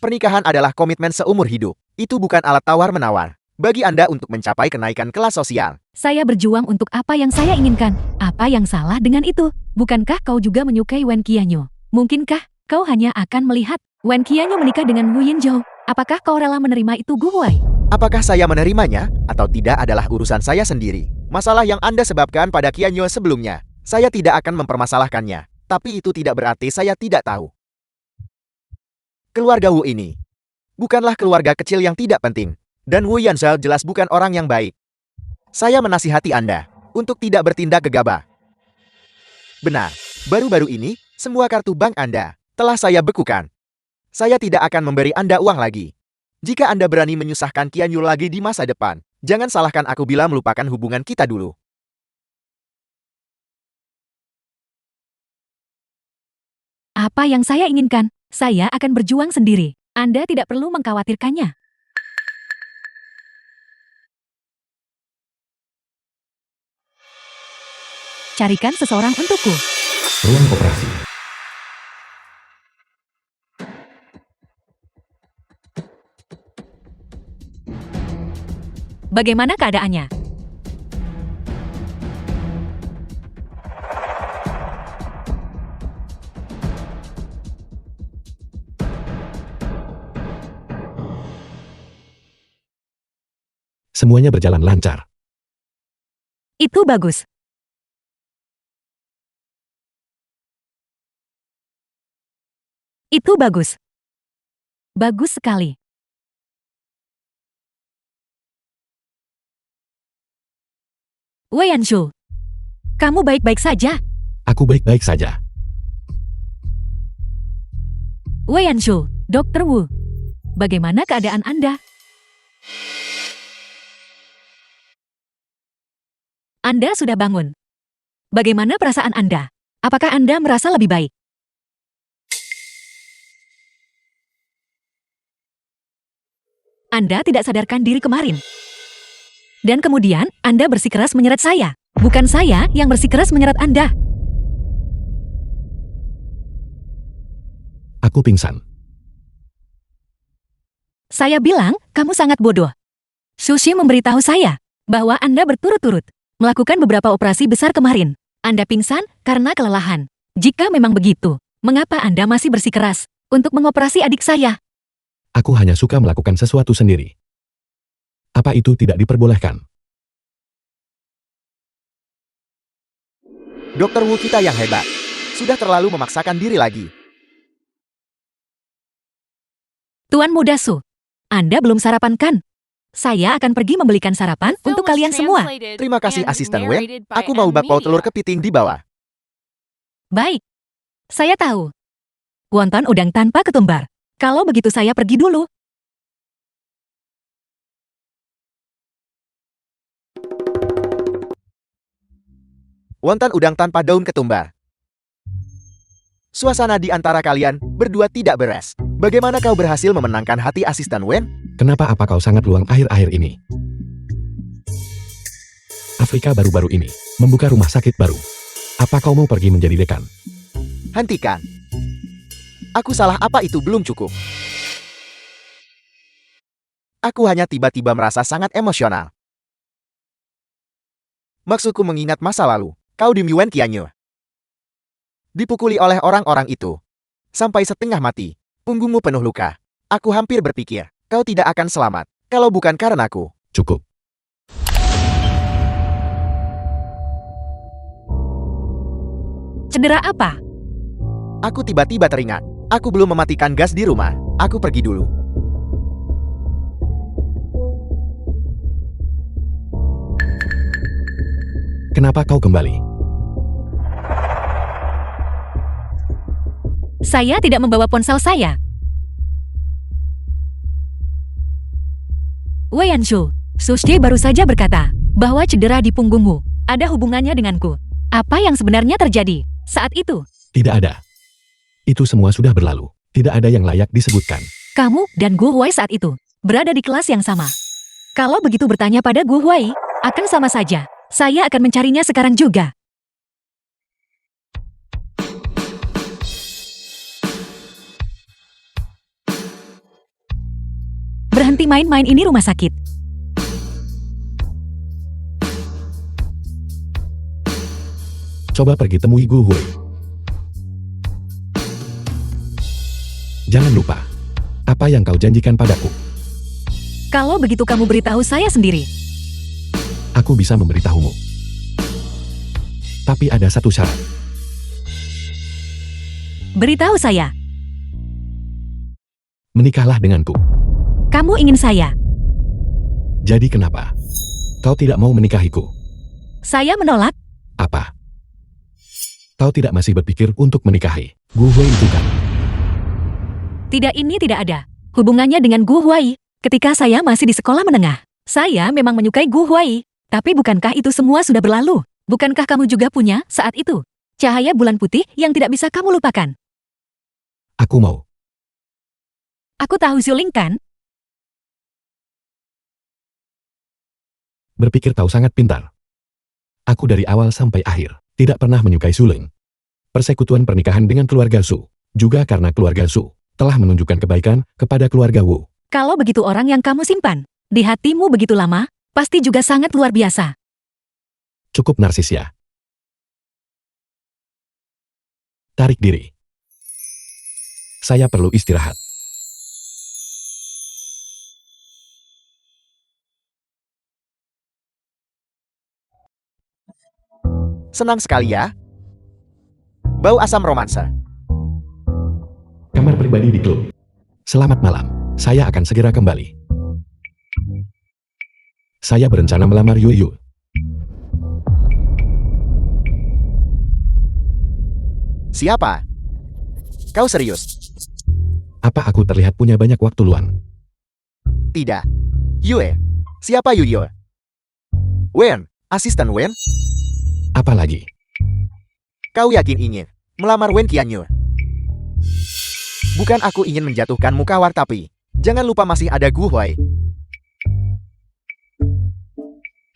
A: Pernikahan adalah komitmen seumur hidup. Itu bukan alat tawar-menawar. Bagi Anda untuk mencapai kenaikan kelas sosial.
C: Saya berjuang untuk apa yang saya inginkan. Apa yang salah dengan itu? Bukankah kau juga menyukai Wen Qianyu? Mungkinkah kau hanya akan melihat Wen Qianyu menikah dengan Wu Yinzhou? Apakah kau rela menerima itu, Gu Huai?
A: Apakah saya menerimanya atau tidak adalah urusan saya sendiri. Masalah yang Anda sebabkan pada Qianyu sebelumnya, saya tidak akan mempermasalahkannya. Tapi itu tidak berarti saya tidak tahu. Keluarga Wu ini bukanlah keluarga kecil yang tidak penting. Dan Wu Yanzhou jelas bukan orang yang baik. Saya menasihati Anda untuk tidak bertindak gegabah. Benar, baru-baru ini, semua kartu bank Anda telah saya bekukan. Saya tidak akan memberi Anda uang lagi. Jika Anda berani menyusahkan Qianyu lagi di masa depan, jangan salahkan aku bila melupakan hubungan kita dulu.
C: Apa yang saya inginkan, saya akan berjuang sendiri. Anda tidak perlu mengkhawatirkannya. Carikan seseorang untukku.
B: Ruang operasi.
C: Bagaimana keadaannya?
B: Semuanya berjalan lancar.
C: Itu bagus. Itu bagus. Bagus sekali. Wei Yanshu, kamu baik-baik saja?
B: Aku baik-baik saja.
C: Wei Yanshu, Dr. Wu, bagaimana keadaan Anda? Anda sudah bangun. Bagaimana perasaan Anda? Apakah Anda merasa lebih baik? Anda tidak sadarkan diri kemarin. Dan kemudian, Anda bersikeras menyeret saya. Bukan saya yang bersikeras menyeret Anda.
B: Aku pingsan.
C: Saya bilang, kamu sangat bodoh. Sushi memberitahu saya bahwa Anda berturut-turut melakukan beberapa operasi besar kemarin. Anda pingsan karena kelelahan. Jika memang begitu, mengapa Anda masih bersikeras untuk mengoperasi adik saya?
B: Aku hanya suka melakukan sesuatu sendiri. Apa itu tidak diperbolehkan?
A: Dokter Wu kita yang hebat. Sudah terlalu memaksakan diri lagi.
C: Tuan Muda Su, Anda belum sarapan kan? Saya akan pergi membelikan sarapan
D: The film
C: untuk
D: was
C: kalian semua.
D: translated
A: Terima kasih
D: and
A: Asisten
D: narrated
A: Wen.
D: by
A: Aku mau
D: M
A: bakpao telur
D: Media.
A: kepiting di bawah.
C: Baik, saya tahu. Wonton udang tanpa ketumbar. Kalau begitu saya pergi dulu.
A: Wonton udang tanpa daun ketumbar. Suasana di antara kalian berdua tidak beres. Bagaimana kau berhasil memenangkan hati Asisten Wen?
B: Kenapa apa kau sangat luang akhir-akhir ini? Afrika baru-baru ini membuka rumah sakit baru. Apa kau mau pergi menjadi dekan?
A: Hentikan. Aku salah apa itu belum cukup. Aku hanya tiba-tiba merasa sangat emosional. Maksudku mengingat masa lalu. Kau di Wen Qianyu dipukuli oleh orang-orang itu. Sampai setengah mati. Punggungmu penuh luka. Aku hampir berpikir, kau tidak akan selamat. Kalau bukan karenaku.
B: Cukup.
C: Cedera apa?
A: Aku tiba-tiba teringat. Aku belum mematikan gas di rumah. Aku pergi dulu.
B: Kenapa kau kembali?
C: Saya tidak membawa ponsel saya. Wei Yanshu, Sushi baru saja berkata bahwa cedera di punggungmu ada hubungannya denganku. Apa yang sebenarnya terjadi saat itu?
B: Tidak ada. Itu semua sudah berlalu. Tidak ada yang layak disebutkan.
C: Kamu dan Gu Huai saat itu berada di kelas yang sama. Kalau begitu bertanya pada Gu Huai, akan sama saja. Saya akan mencarinya sekarang juga. Seperti main-main ini rumah sakit.
B: Coba pergi temui Gu Hui. Jangan lupa, apa yang kau janjikan padaku.
C: Kalau begitu kamu beritahu saya sendiri.
B: Aku bisa memberitahumu. Tapi ada satu syarat.
C: Beritahu saya.
B: Menikahlah denganku.
C: Kamu ingin saya.
B: Jadi kenapa? Kau tidak mau menikahiku?
C: Saya menolak.
B: Apa? Kau tidak masih berpikir untuk menikahi Gu Hui itu kan?
C: Tidak, ini tidak ada hubungannya dengan Gu Huai. Ketika saya masih di sekolah menengah, saya memang menyukai Gu Huai. Tapi bukankah itu semua sudah berlalu? Bukankah kamu juga punya saat itu cahaya bulan putih yang tidak bisa kamu lupakan?
B: Aku mau.
C: Aku tahu Xiuling kan?
B: Berpikir kau sangat pintar. Aku dari awal sampai akhir tidak pernah menyukai Suleng. Persekutuan pernikahan dengan keluarga Su, juga karena keluarga Su telah menunjukkan kebaikan kepada keluarga Wu.
C: Kalau begitu orang yang kamu simpan di hatimu begitu lama, pasti juga sangat luar biasa.
B: Cukup narsis ya. Tarik diri. Saya perlu istirahat.
A: Senang sekali ya. Bau asam romansa.
B: Kamar pribadi di klub. Selamat malam. Saya akan segera kembali. Saya berencana melamar Yu Yu.
A: Siapa? Kau serius?
B: Apa aku terlihat punya banyak waktu luang?
A: Tidak. Yue. Siapa Yue? Wen. Asisten Wen?
B: Apa lagi?
A: Kau yakin ingin melamar Wen Qianyu? Bukan aku ingin menjatuhkanmu kawar, tapi jangan lupa masih ada Gu Huai.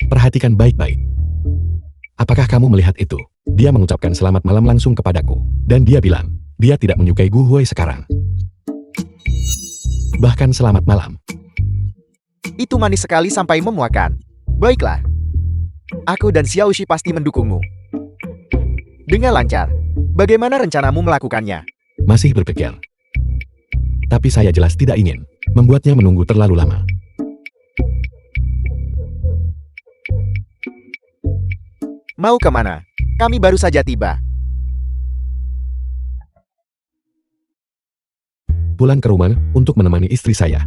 B: Perhatikan baik-baik. Apakah kamu melihat itu? Dia mengucapkan selamat malam langsung kepadaku. Dan dia bilang, dia tidak menyukai Gu Huai sekarang. Bahkan selamat malam.
A: Itu manis sekali sampai memuakan. Baiklah. Aku dan Xiaoxi pasti mendukungmu. Dengan lancar. Bagaimana rencanamu melakukannya?
B: Masih berpikir. Tapi saya jelas tidak ingin membuatnya menunggu terlalu lama.
A: Mau kemana? Kami baru saja tiba.
B: Pulang ke rumah untuk menemani istri saya.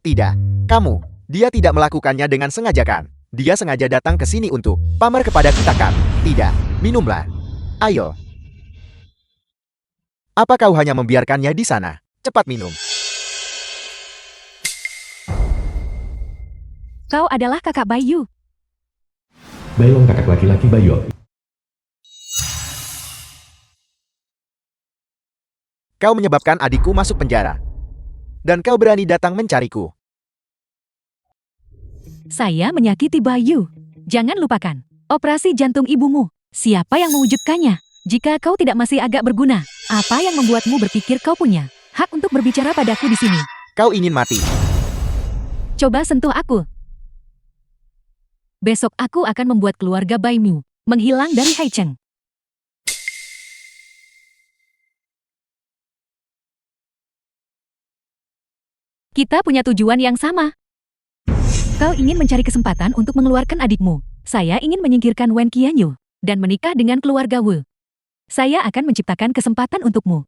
A: Tidak. Kamu. Dia tidak melakukannya dengan sengaja kan? Dia sengaja datang ke sini untuk pamer kepada kita kan? Tidak. Minumlah. Ayo. Apa kau hanya membiarkannya di sana? Cepat minum.
C: Kau adalah kakak Bayu.
B: Bailong kakak laki-laki Bayo.
A: Kau menyebabkan adikku masuk penjara. Dan kau berani datang mencariku.
C: Saya menyakiti Bayu. Jangan lupakan, operasi jantung ibumu. Siapa yang mewujudkannya? Jika kau tidak masih agak berguna, apa yang membuatmu berpikir kau punya hak untuk berbicara padaku di sini?
A: Kau ingin mati.
C: Coba sentuh aku. Besok aku akan membuat keluarga Baimu menghilang dari Haicheng. Kita punya tujuan yang sama. Kau ingin mencari kesempatan untuk mengeluarkan adikmu. Saya ingin menyingkirkan Wen Qianyu dan menikah dengan keluarga Wu. Saya akan menciptakan kesempatan untukmu.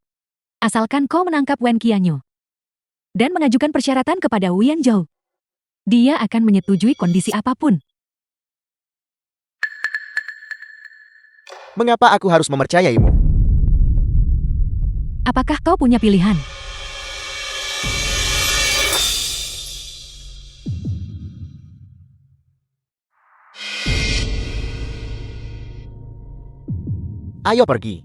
C: Asalkan kau menangkap Wen Qianyu dan mengajukan persyaratan kepada Wu Yanzhou. Dia akan menyetujui kondisi apapun.
A: Mengapa aku harus mempercayaimu?
C: Apakah kau punya pilihan?
A: Ayo pergi.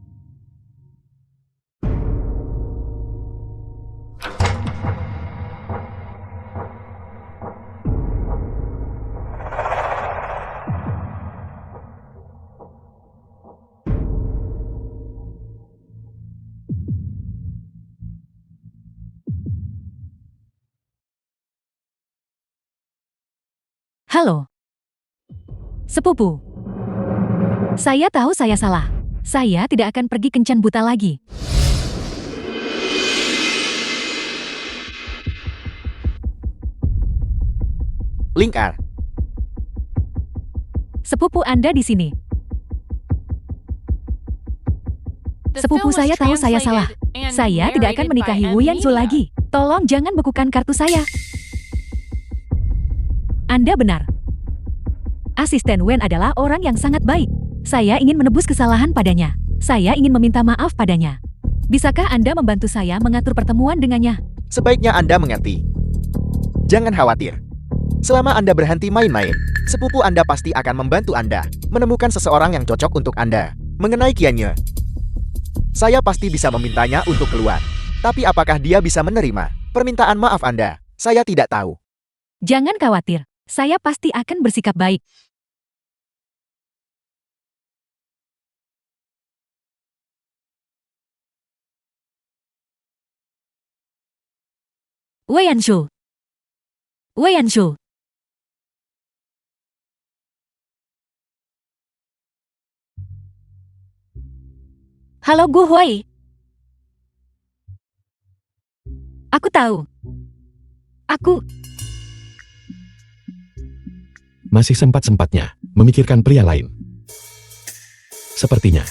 C: Halo. Sepupu. Saya tahu saya salah. Saya tidak akan pergi kencan buta lagi.
A: Lingkar,
C: Sepupu Anda di sini.
D: The
C: Sepupu
D: film was
C: saya tahu saya salah.
D: translated and
C: Saya tidak akan
D: narrated
C: menikahi
D: by
C: Wu
D: M
C: Yansu
D: Media.
C: lagi. Tolong jangan bekukan kartu saya. Anda benar. Asisten Wen adalah orang yang sangat baik. Saya ingin menebus kesalahan padanya. Saya ingin meminta maaf padanya. Bisakah Anda membantu saya mengatur pertemuan dengannya?
A: sebaiknya Anda mengerti. Jangan khawatir. Selama Anda berhenti main-main, sepupu Anda pasti akan membantu Anda menemukan seseorang yang cocok untuk Anda. Mengenai Qianye, saya pasti bisa memintanya untuk keluar. Tapi apakah dia bisa menerima permintaan maaf Anda? Saya tidak tahu.
C: Jangan khawatir. Saya pasti akan bersikap baik. Wei Yanshu. Wei Yanshu. Halo Gu Huai. Aku tahu. Aku
B: Masih sempat-sempatnya memikirkan pria lain. Sepertinya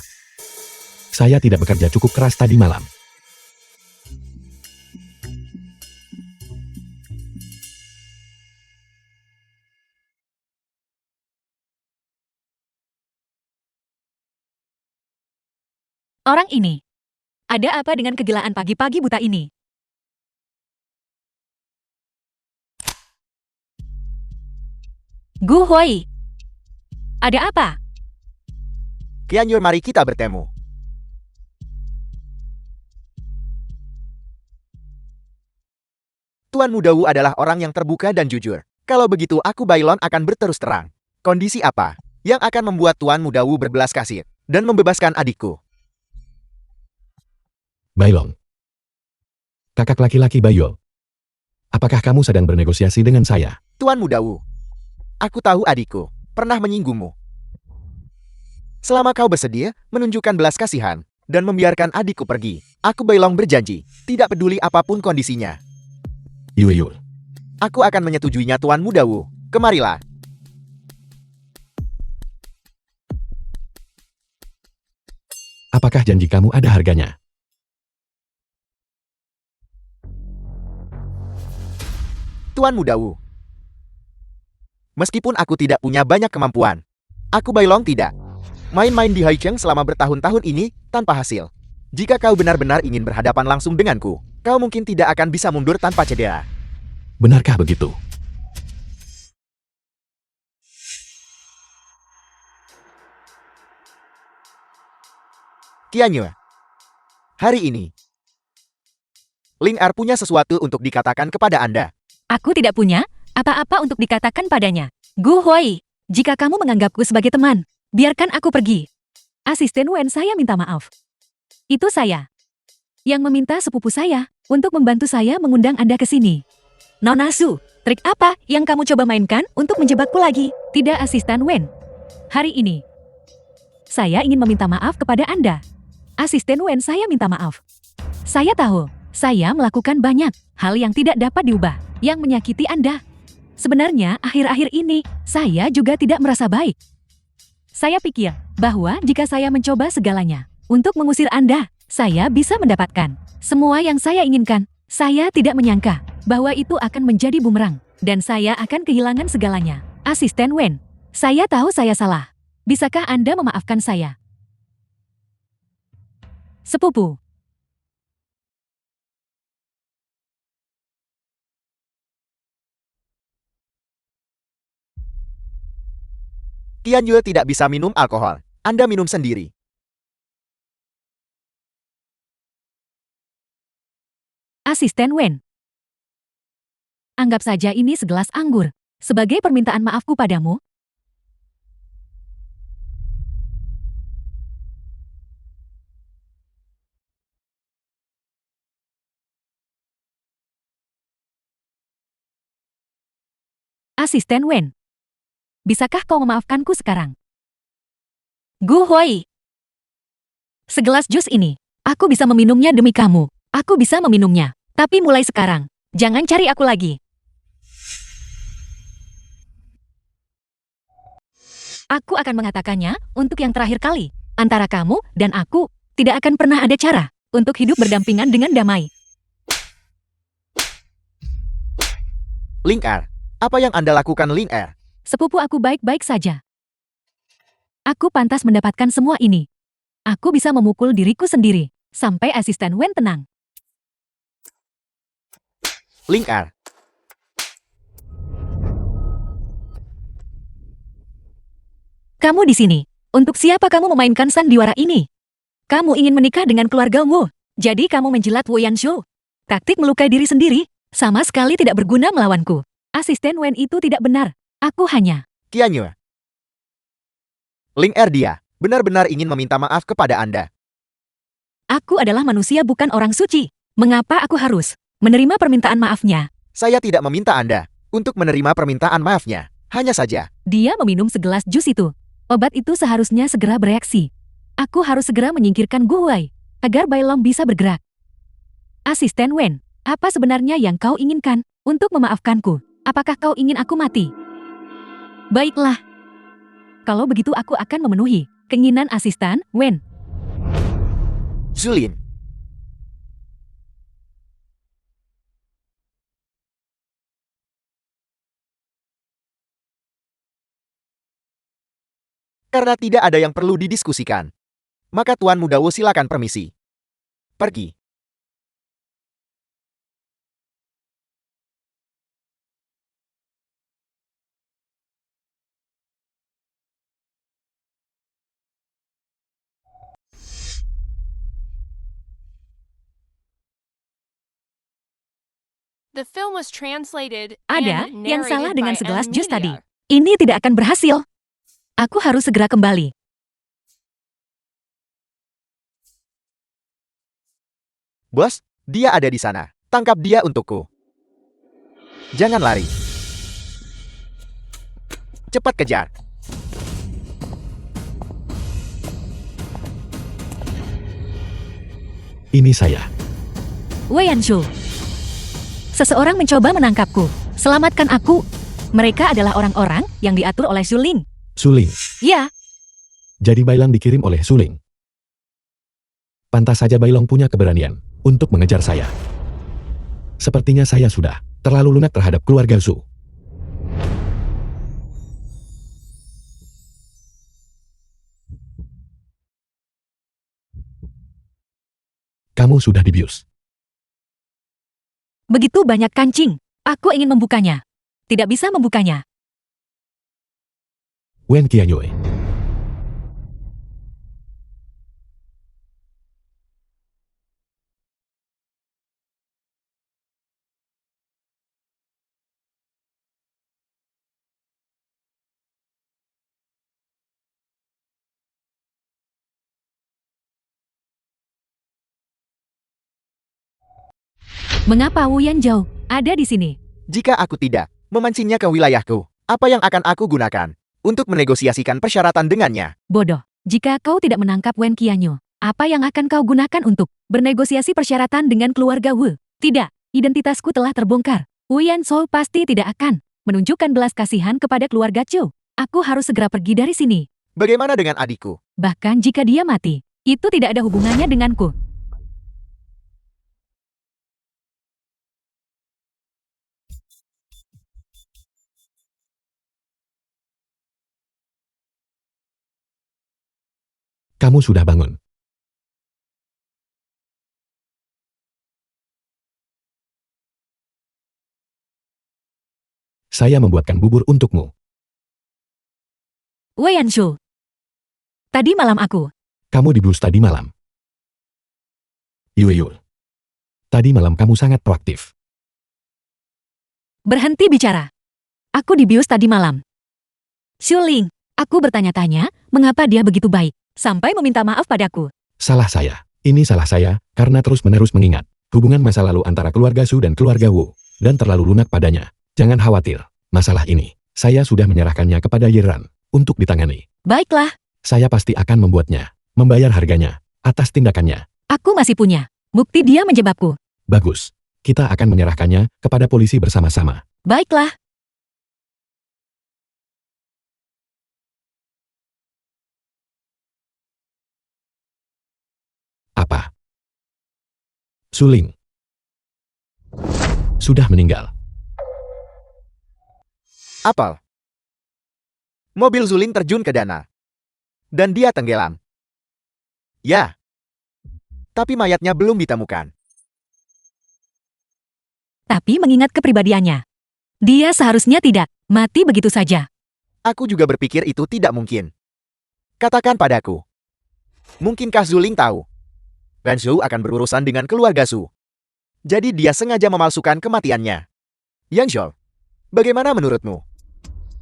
B: saya tidak bekerja cukup keras tadi malam.
C: orang ini. Ada apa dengan kegilaan pagi-pagi buta ini? Gu Huai. Ada apa?
A: Qianye, mari kita bertemu. Tuan Muda Wu adalah orang yang terbuka dan jujur. Kalau begitu aku Bailon akan berterus terang. Kondisi apa yang akan membuat Tuan Muda Wu berbelas kasih dan membebaskan adikku?
B: Bailong. Kakak laki-laki Bayol. Apakah kamu sedang bernegosiasi dengan saya?
A: Tuan Muda Wu, aku tahu adikku pernah menyinggungmu. Selama kau bersedia menunjukkan belas kasihan dan membiarkan adikku pergi, aku Bailong berjanji, tidak peduli apapun kondisinya,
B: Yul.
A: aku akan menyetujuinya Tuan Muda Wu. Kemarilah.
B: Apakah janji kamu ada harganya?
A: Tuan Muda Wu, meskipun aku tidak punya banyak kemampuan, aku Bailong tidak main-main di Haicheng selama bertahun-tahun ini tanpa hasil. Jika kau benar-benar ingin berhadapan langsung denganku, kau mungkin tidak akan bisa mundur tanpa cedera.
B: Benarkah begitu?
A: Qianye, hari ini, Ling Er punya sesuatu untuk dikatakan kepada Anda.
C: Aku tidak punya apa-apa untuk dikatakan padanya. Gu Huai, jika kamu menganggapku sebagai teman, biarkan aku pergi. Asisten Wen saya minta maaf. Itu saya yang meminta sepupu saya untuk membantu saya mengundang Anda ke sini. Nona Su, trik apa yang kamu coba mainkan untuk menjebakku lagi? Tidak, Asisten Wen. Hari ini, saya ingin meminta maaf kepada Anda. Asisten Wen saya minta maaf. Saya tahu, saya melakukan banyak hal yang tidak dapat diubah, yang menyakiti Anda. Sebenarnya, akhir-akhir ini, saya juga tidak merasa baik. Saya pikir bahwa jika saya mencoba segalanya untuk mengusir Anda, saya bisa mendapatkan semua yang saya inginkan. Saya tidak menyangka bahwa itu akan menjadi bumerang, dan saya akan kehilangan segalanya. Asisten Wen, saya tahu saya salah. Bisakah Anda memaafkan saya? Sepupu.
A: Qianye tidak bisa minum alkohol. Anda minum sendiri.
C: Asisten Wen. Anggap saja ini segelas anggur, sebagai permintaan maafku padamu. Asisten Wen. Bisakah kau memaafkanku sekarang? Gu Huai. Segelas jus ini, aku bisa meminumnya demi kamu. Aku bisa meminumnya. Tapi mulai sekarang, jangan cari aku lagi. Aku akan mengatakannya untuk yang terakhir kali. Antara kamu dan aku, tidak akan pernah ada cara untuk hidup berdampingan dengan damai.
A: Ling Er, apa yang Anda lakukan, Ling Er?
C: Sepupu aku baik-baik saja. Aku pantas mendapatkan semua ini. Aku bisa memukul diriku sendiri, sampai asisten Wen tenang.
A: Ling Er,
C: Kamu di sini. Untuk siapa kamu memainkan sandiwara ini? Kamu ingin menikah dengan keluarga Wu. Jadi kamu menjilat Wu Yanshu. Taktik melukai diri sendiri, sama sekali tidak berguna melawanku. Asisten Wen itu tidak benar. Aku hanya...
A: Qianyue. Ling Er, dia benar-benar ingin meminta maaf kepada Anda.
C: Aku adalah manusia, bukan orang suci. Mengapa aku harus menerima permintaan maafnya?
A: Saya tidak meminta Anda untuk menerima permintaan maafnya. Hanya saja,
C: Dia meminum segelas jus itu. Obat itu seharusnya segera bereaksi. Aku harus segera menyingkirkan Gu Huai, agar Bai Long bisa bergerak. Asisten Wen, apa sebenarnya yang kau inginkan untuk memaafkanku? Apakah kau ingin aku mati? Baiklah. Kalau begitu aku akan memenuhi keinginan asisten Wen.
A: Zulin. Karena tidak ada yang perlu didiskusikan, maka Tuan Muda Wu silakan permisi. Pergi.
D: The film was translated
C: Ada
D: and
C: yang salah
D: narrated
C: dengan
D: by
C: segelas
D: M
C: jus tadi.
D: Media.
C: Ini tidak akan berhasil. Aku harus segera kembali.
A: Bos, dia ada di sana. Tangkap dia untukku. Jangan lari. Cepat kejar.
B: Ini saya.
C: Wei Yanshu. Seseorang mencoba menangkapku. Selamatkan aku. Mereka adalah orang-orang yang diatur oleh Suling.
B: Suling.
C: Ya,
B: Jadi Bailang dikirim oleh Suling. Pantas saja Bailong punya keberanian untuk mengejar saya. Sepertinya saya sudah terlalu lunak terhadap keluarga Zhu. Kamu sudah dibius.
C: begitu banyak kancing. Aku ingin membukanya. Tidak bisa membukanya.
B: Wen Qianyue.
C: Mengapa Wu Yanzhou ada di sini?
A: Jika aku tidak memancingnya ke wilayahku, apa yang akan aku gunakan untuk menegosiasikan persyaratan dengannya?
C: Bodoh. Jika kau tidak menangkap Wen Qianyu, apa yang akan kau gunakan untuk bernegosiasi persyaratan dengan keluarga Wu? Tidak, identitasku telah terbongkar. Wu Yanzhou pasti tidak akan menunjukkan belas kasihan kepada keluarga Chu. Aku harus segera pergi dari sini.
A: Bagaimana dengan adikku?
C: Bahkan jika dia mati, itu tidak ada hubungannya denganku.
B: Kamu sudah bangun. Saya membuatkan bubur untukmu.
C: Wei Yanshu. Tadi malam aku.
B: Kamu dibius tadi malam. Yue Yul. Tadi malam kamu sangat proaktif.
C: Berhenti bicara. Aku dibius tadi malam. Xuling, aku bertanya-tanya, mengapa dia begitu baik, sampai meminta maaf padaku.
B: Salah saya. Ini salah saya, karena terus-menerus mengingat hubungan masa lalu antara keluarga Su dan keluarga Wu, dan terlalu lunak padanya. Jangan khawatir, masalah ini Saya sudah menyerahkannya kepada Yiran untuk ditangani.
C: Baiklah,
B: Saya pasti akan membuatnya membayar harganya atas tindakannya.
C: aku masih punya bukti dia menjebakku.
B: Bagus. Kita akan menyerahkannya kepada polisi bersama-sama.
C: Baiklah,
B: Apa? Suling sudah meninggal.
A: Apel. Mobil Zuling terjun ke danau. Dan dia tenggelam. Ya. Tapi mayatnya belum ditemukan.
C: tapi mengingat kepribadiannya, dia seharusnya tidak mati begitu saja.
A: Aku juga berpikir itu tidak mungkin. Katakan padaku. Mungkinkah Zuling tahu? Ren Zhou akan berurusan dengan keluarga Su. Jadi dia sengaja memalsukan kematiannya. Yang Zhou, bagaimana menurutmu?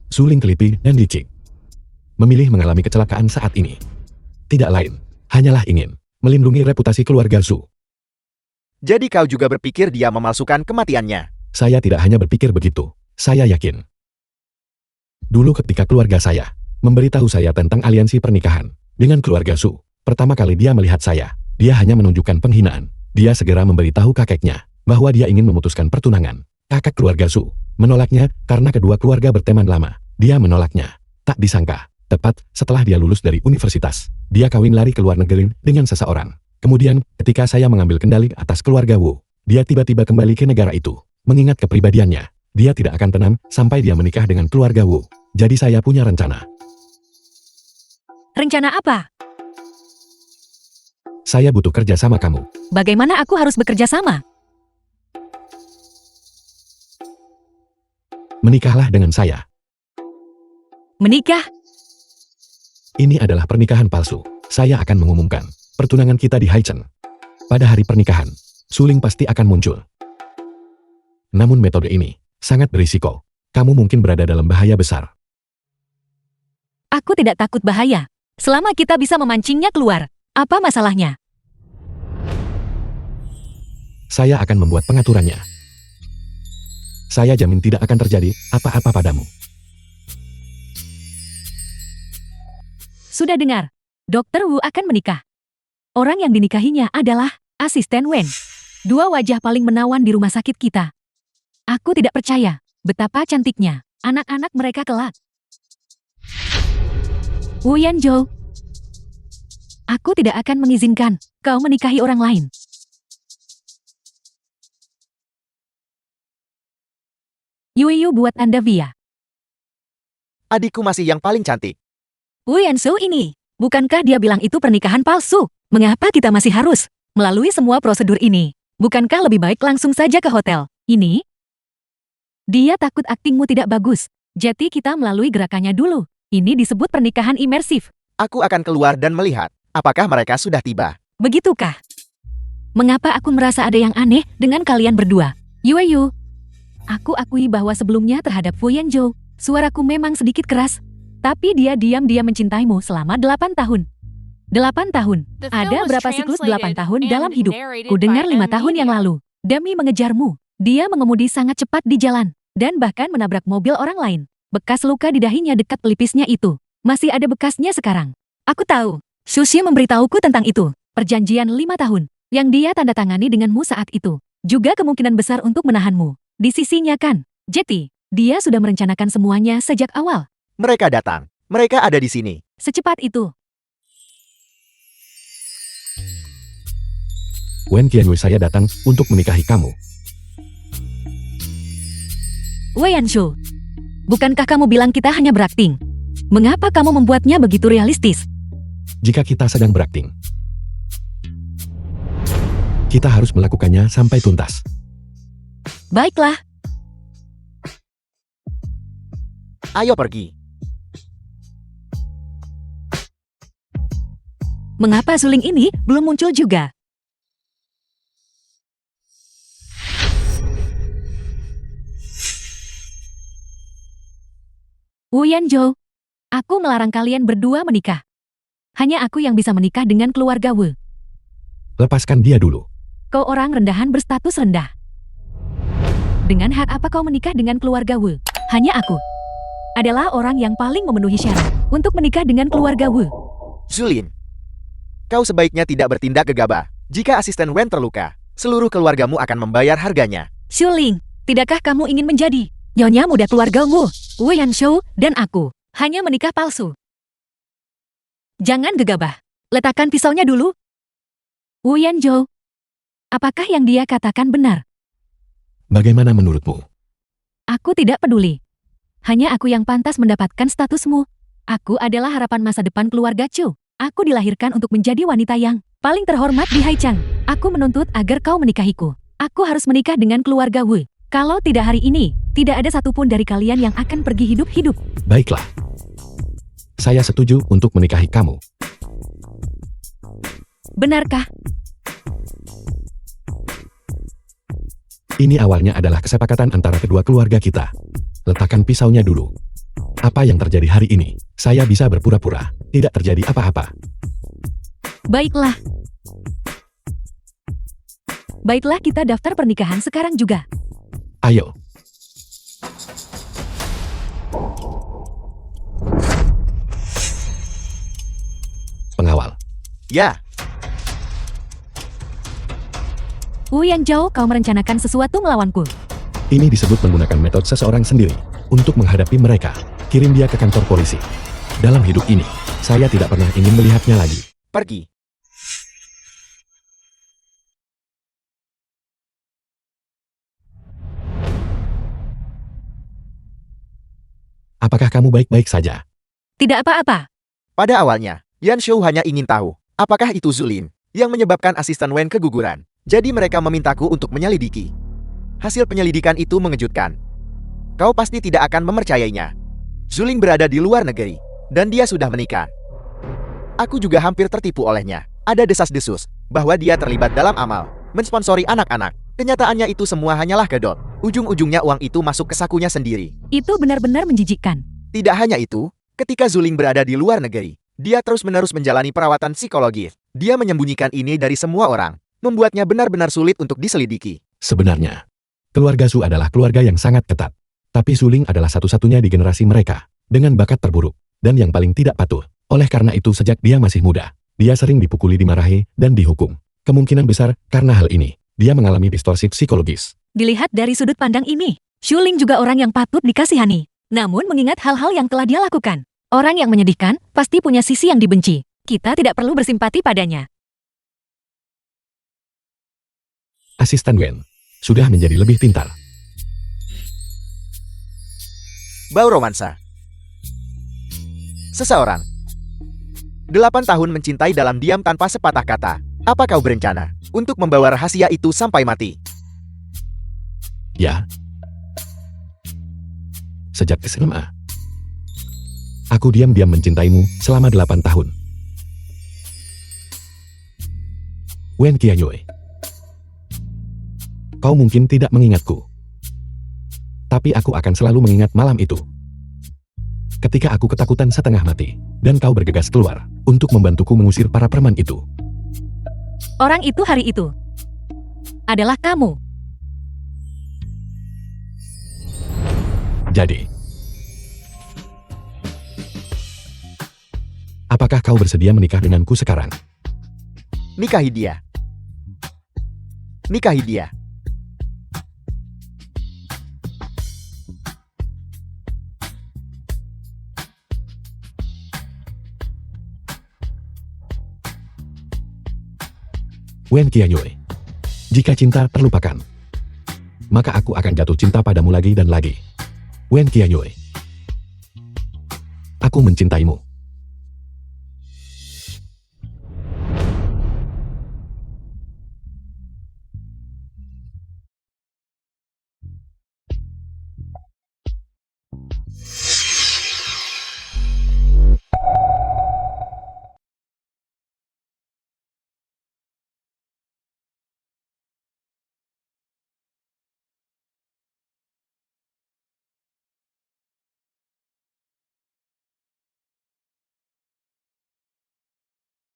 B: Suling teliti dan licik. Memilih mengalami kecelakaan saat ini. Tidak lain, hanyalah ingin melindungi reputasi keluarga Su.
A: Jadi kau juga berpikir dia memalsukan kematiannya?
B: Saya tidak hanya berpikir begitu, saya yakin. Dulu ketika keluarga saya memberitahu saya tentang aliansi pernikahan dengan keluarga Su, pertama kali dia melihat saya, dia hanya menunjukkan penghinaan. Dia segera memberitahu kakeknya bahwa dia ingin memutuskan pertunangan. Kakak keluarga Su menolaknya karena kedua keluarga berteman lama. Dia menolaknya. Tak disangka, tepat setelah dia lulus dari universitas, dia kawin lari ke luar negeri dengan seseorang. Kemudian, ketika saya mengambil kendali atas keluarga Wu, dia tiba-tiba kembali ke negara itu. Mengingat kepribadiannya, dia tidak akan tenang sampai dia menikah dengan keluarga Wu. Jadi saya punya rencana.
C: Rencana apa?
B: Saya butuh kerja sama kamu.
C: Bagaimana aku harus bekerja sama?
B: Menikahlah dengan saya.
C: Menikah?
B: Ini adalah pernikahan palsu. Saya akan mengumumkan pertunangan kita di Haichen. Pada hari pernikahan, Suling pasti akan muncul. Namun metode ini sangat berisiko. Kamu mungkin berada dalam bahaya besar.
C: Aku tidak takut bahaya. Selama kita bisa memancingnya keluar, apa masalahnya?
B: Saya akan membuat pengaturannya. Saya jamin tidak akan terjadi apa-apa padamu.
C: Sudah dengar, Dr. Wu akan menikah. Orang yang dinikahinya adalah asisten Wen. Dua wajah paling menawan di rumah sakit kita. Aku tidak percaya betapa cantiknya anak-anak mereka kelak. Wu Yanzhou, aku tidak akan mengizinkan kau menikahi orang lain. Yue buat Anda via.
A: Adikku masih yang paling cantik.
C: Wu Yanzhou ini, bukankah dia bilang itu pernikahan palsu? Mengapa kita masih harus melalui semua prosedur ini? Bukankah lebih baik langsung saja ke hotel ini? Dia takut aktingmu tidak bagus, jadi kita melalui gerakannya dulu. Ini disebut pernikahan imersif.
A: Aku akan keluar dan melihat apakah mereka sudah tiba.
C: Begitukah? Mengapa aku merasa ada yang aneh dengan kalian berdua? Yue, aku akui bahwa sebelumnya terhadap Fu Yanzhou, suaraku memang sedikit keras. Tapi dia diam-diam mencintaimu selama 8 tahun. 8 tahun.
D: The film
C: Ada
D: was
C: berapa siklus 8
D: translated
C: tahun
D: and
C: dalam hidup?
D: narrated
C: Ku dengar
D: by
C: 5
D: M
C: tahun yang
D: Media.
C: lalu. Demi mengejarmu, dia mengemudi sangat cepat di jalan. Dan bahkan menabrak mobil orang lain. Bekas luka di dahinya dekat pelipisnya itu. Masih ada bekasnya sekarang. Aku tahu. Sushi memberitahuku tentang itu. Perjanjian 5 tahun. Yang dia tanda tangani denganmu saat itu. Juga kemungkinan besar untuk menahanmu. Di sisinya kan. Jadi, dia sudah merencanakan semuanya sejak awal.
A: Mereka datang. Mereka ada di sini.
C: Secepat itu.
B: Wen Qianyue, saya datang untuk menikahi kamu.
C: Wei Yanshu, bukankah kamu bilang kita hanya berakting? Mengapa kamu membuatnya begitu realistis?
B: Jika kita sedang berakting, kita harus melakukannya sampai tuntas.
C: Baiklah,
A: Ayo pergi.
C: mengapa suling ini belum muncul juga? Wu Yanzhou, aku melarang kalian berdua menikah. Hanya aku yang bisa menikah dengan keluarga Wu.
B: Lepaskan dia dulu.
C: Kau orang rendahan berstatus rendah. Dengan hak apa kau menikah dengan keluarga Wu? Hanya aku. adalah orang yang paling memenuhi syarat untuk menikah dengan keluarga Wu.
A: Zulin, kau sebaiknya tidak bertindak gegabah. Jika asisten Wen terluka, seluruh keluargamu akan membayar harganya.
C: Xuling, tidakkah kamu ingin menjadi nyonya muda keluarga Wu, Wu Yanshou, dan aku hanya menikah palsu? Jangan gegabah. Letakkan pisaunya dulu. Wu Yanzhou, apakah yang dia katakan benar?
B: Bagaimana menurutmu?
C: Aku tidak peduli. Hanya aku yang pantas mendapatkan statusmu. Aku adalah harapan masa depan keluarga Chu. Aku dilahirkan untuk menjadi wanita yang paling terhormat di Haichang. Aku menuntut agar kau menikahiku. Aku harus menikah dengan keluarga Wu. Kalau tidak hari ini, tidak ada satupun dari kalian yang akan pergi hidup-hidup.
B: Baiklah. Saya setuju untuk menikahi kamu.
C: Benarkah?
B: Ini awalnya adalah kesepakatan antara kedua keluarga kita. Letakkan pisaunya dulu. Apa yang terjadi hari ini? Saya bisa berpura-pura tidak terjadi apa-apa.
C: Baiklah. Baiklah, kita daftar pernikahan sekarang juga.
B: Ayo. Pengawal.
A: Ya,
C: Wu Yanzhou, kau merencanakan sesuatu melawanku.
B: Ini disebut menggunakan metode seseorang sendiri untuk menghadapi mereka. Kirim dia ke kantor polisi. Dalam hidup ini, saya tidak pernah ingin melihatnya lagi.
A: pergi.
B: Apakah kamu baik-baik saja?
C: Tidak apa-apa.
A: Pada awalnya, Yanshou hanya ingin tahu, apakah itu Zulin yang menyebabkan asisten Wen keguguran. Jadi mereka memintaku untuk menyelidiki. Hasil penyelidikan itu mengejutkan. Kau pasti tidak akan mempercayainya. Zulin berada di luar negeri, dan dia sudah menikah. Aku juga hampir tertipu olehnya. Ada desas-desus bahwa dia terlibat dalam amal, mensponsori anak-anak. Kenyataannya itu semua hanyalah kedok. Ujung-ujungnya uang itu masuk ke sakunya sendiri.
C: Itu benar-benar menjijikkan.
A: Tidak hanya itu, ketika Zulin berada di luar negeri, dia terus-menerus menjalani perawatan psikologis. Dia menyembunyikan ini dari semua orang, membuatnya benar-benar sulit untuk diselidiki.
B: Sebenarnya, keluarga Su adalah keluarga yang sangat ketat. Tapi Suling adalah satu-satunya di generasi mereka, dengan bakat terburuk, dan yang paling tidak patuh. Oleh karena itu sejak dia masih muda, dia sering dipukuli, dimarahi, dan dihukum. Kemungkinan besar, karena hal ini, dia mengalami distorsi psikologis.
C: Dilihat dari sudut pandang ini, Xuling juga orang yang patut dikasihani. Namun mengingat hal-hal yang telah dia lakukan, orang yang menyedihkan pasti punya sisi yang dibenci. Kita tidak perlu bersimpati padanya.
B: Asisten Wen sudah menjadi lebih pintar.
A: Bau romansa. Seseorang 8 tahun mencintai dalam diam tanpa sepatah kata. Apa kau berencana untuk membawa rahasia itu sampai mati?
B: Ya. Sejak SMA, aku diam-diam mencintaimu selama 8 tahun. Wen Qianyue, kau mungkin tidak mengingatku. Tapi aku akan selalu mengingat malam itu. Ketika aku ketakutan setengah mati, dan kau bergegas keluar untuk membantuku mengusir para preman itu.
C: Orang itu hari itu adalah kamu.
B: Jadi, apakah kau bersedia menikah denganku sekarang?
A: Nikahi dia. Nikahi dia.
B: Wen Qianyue, jika cinta terlupakan, maka aku akan jatuh cinta padamu lagi dan lagi. Wen Qianyue, aku mencintaimu.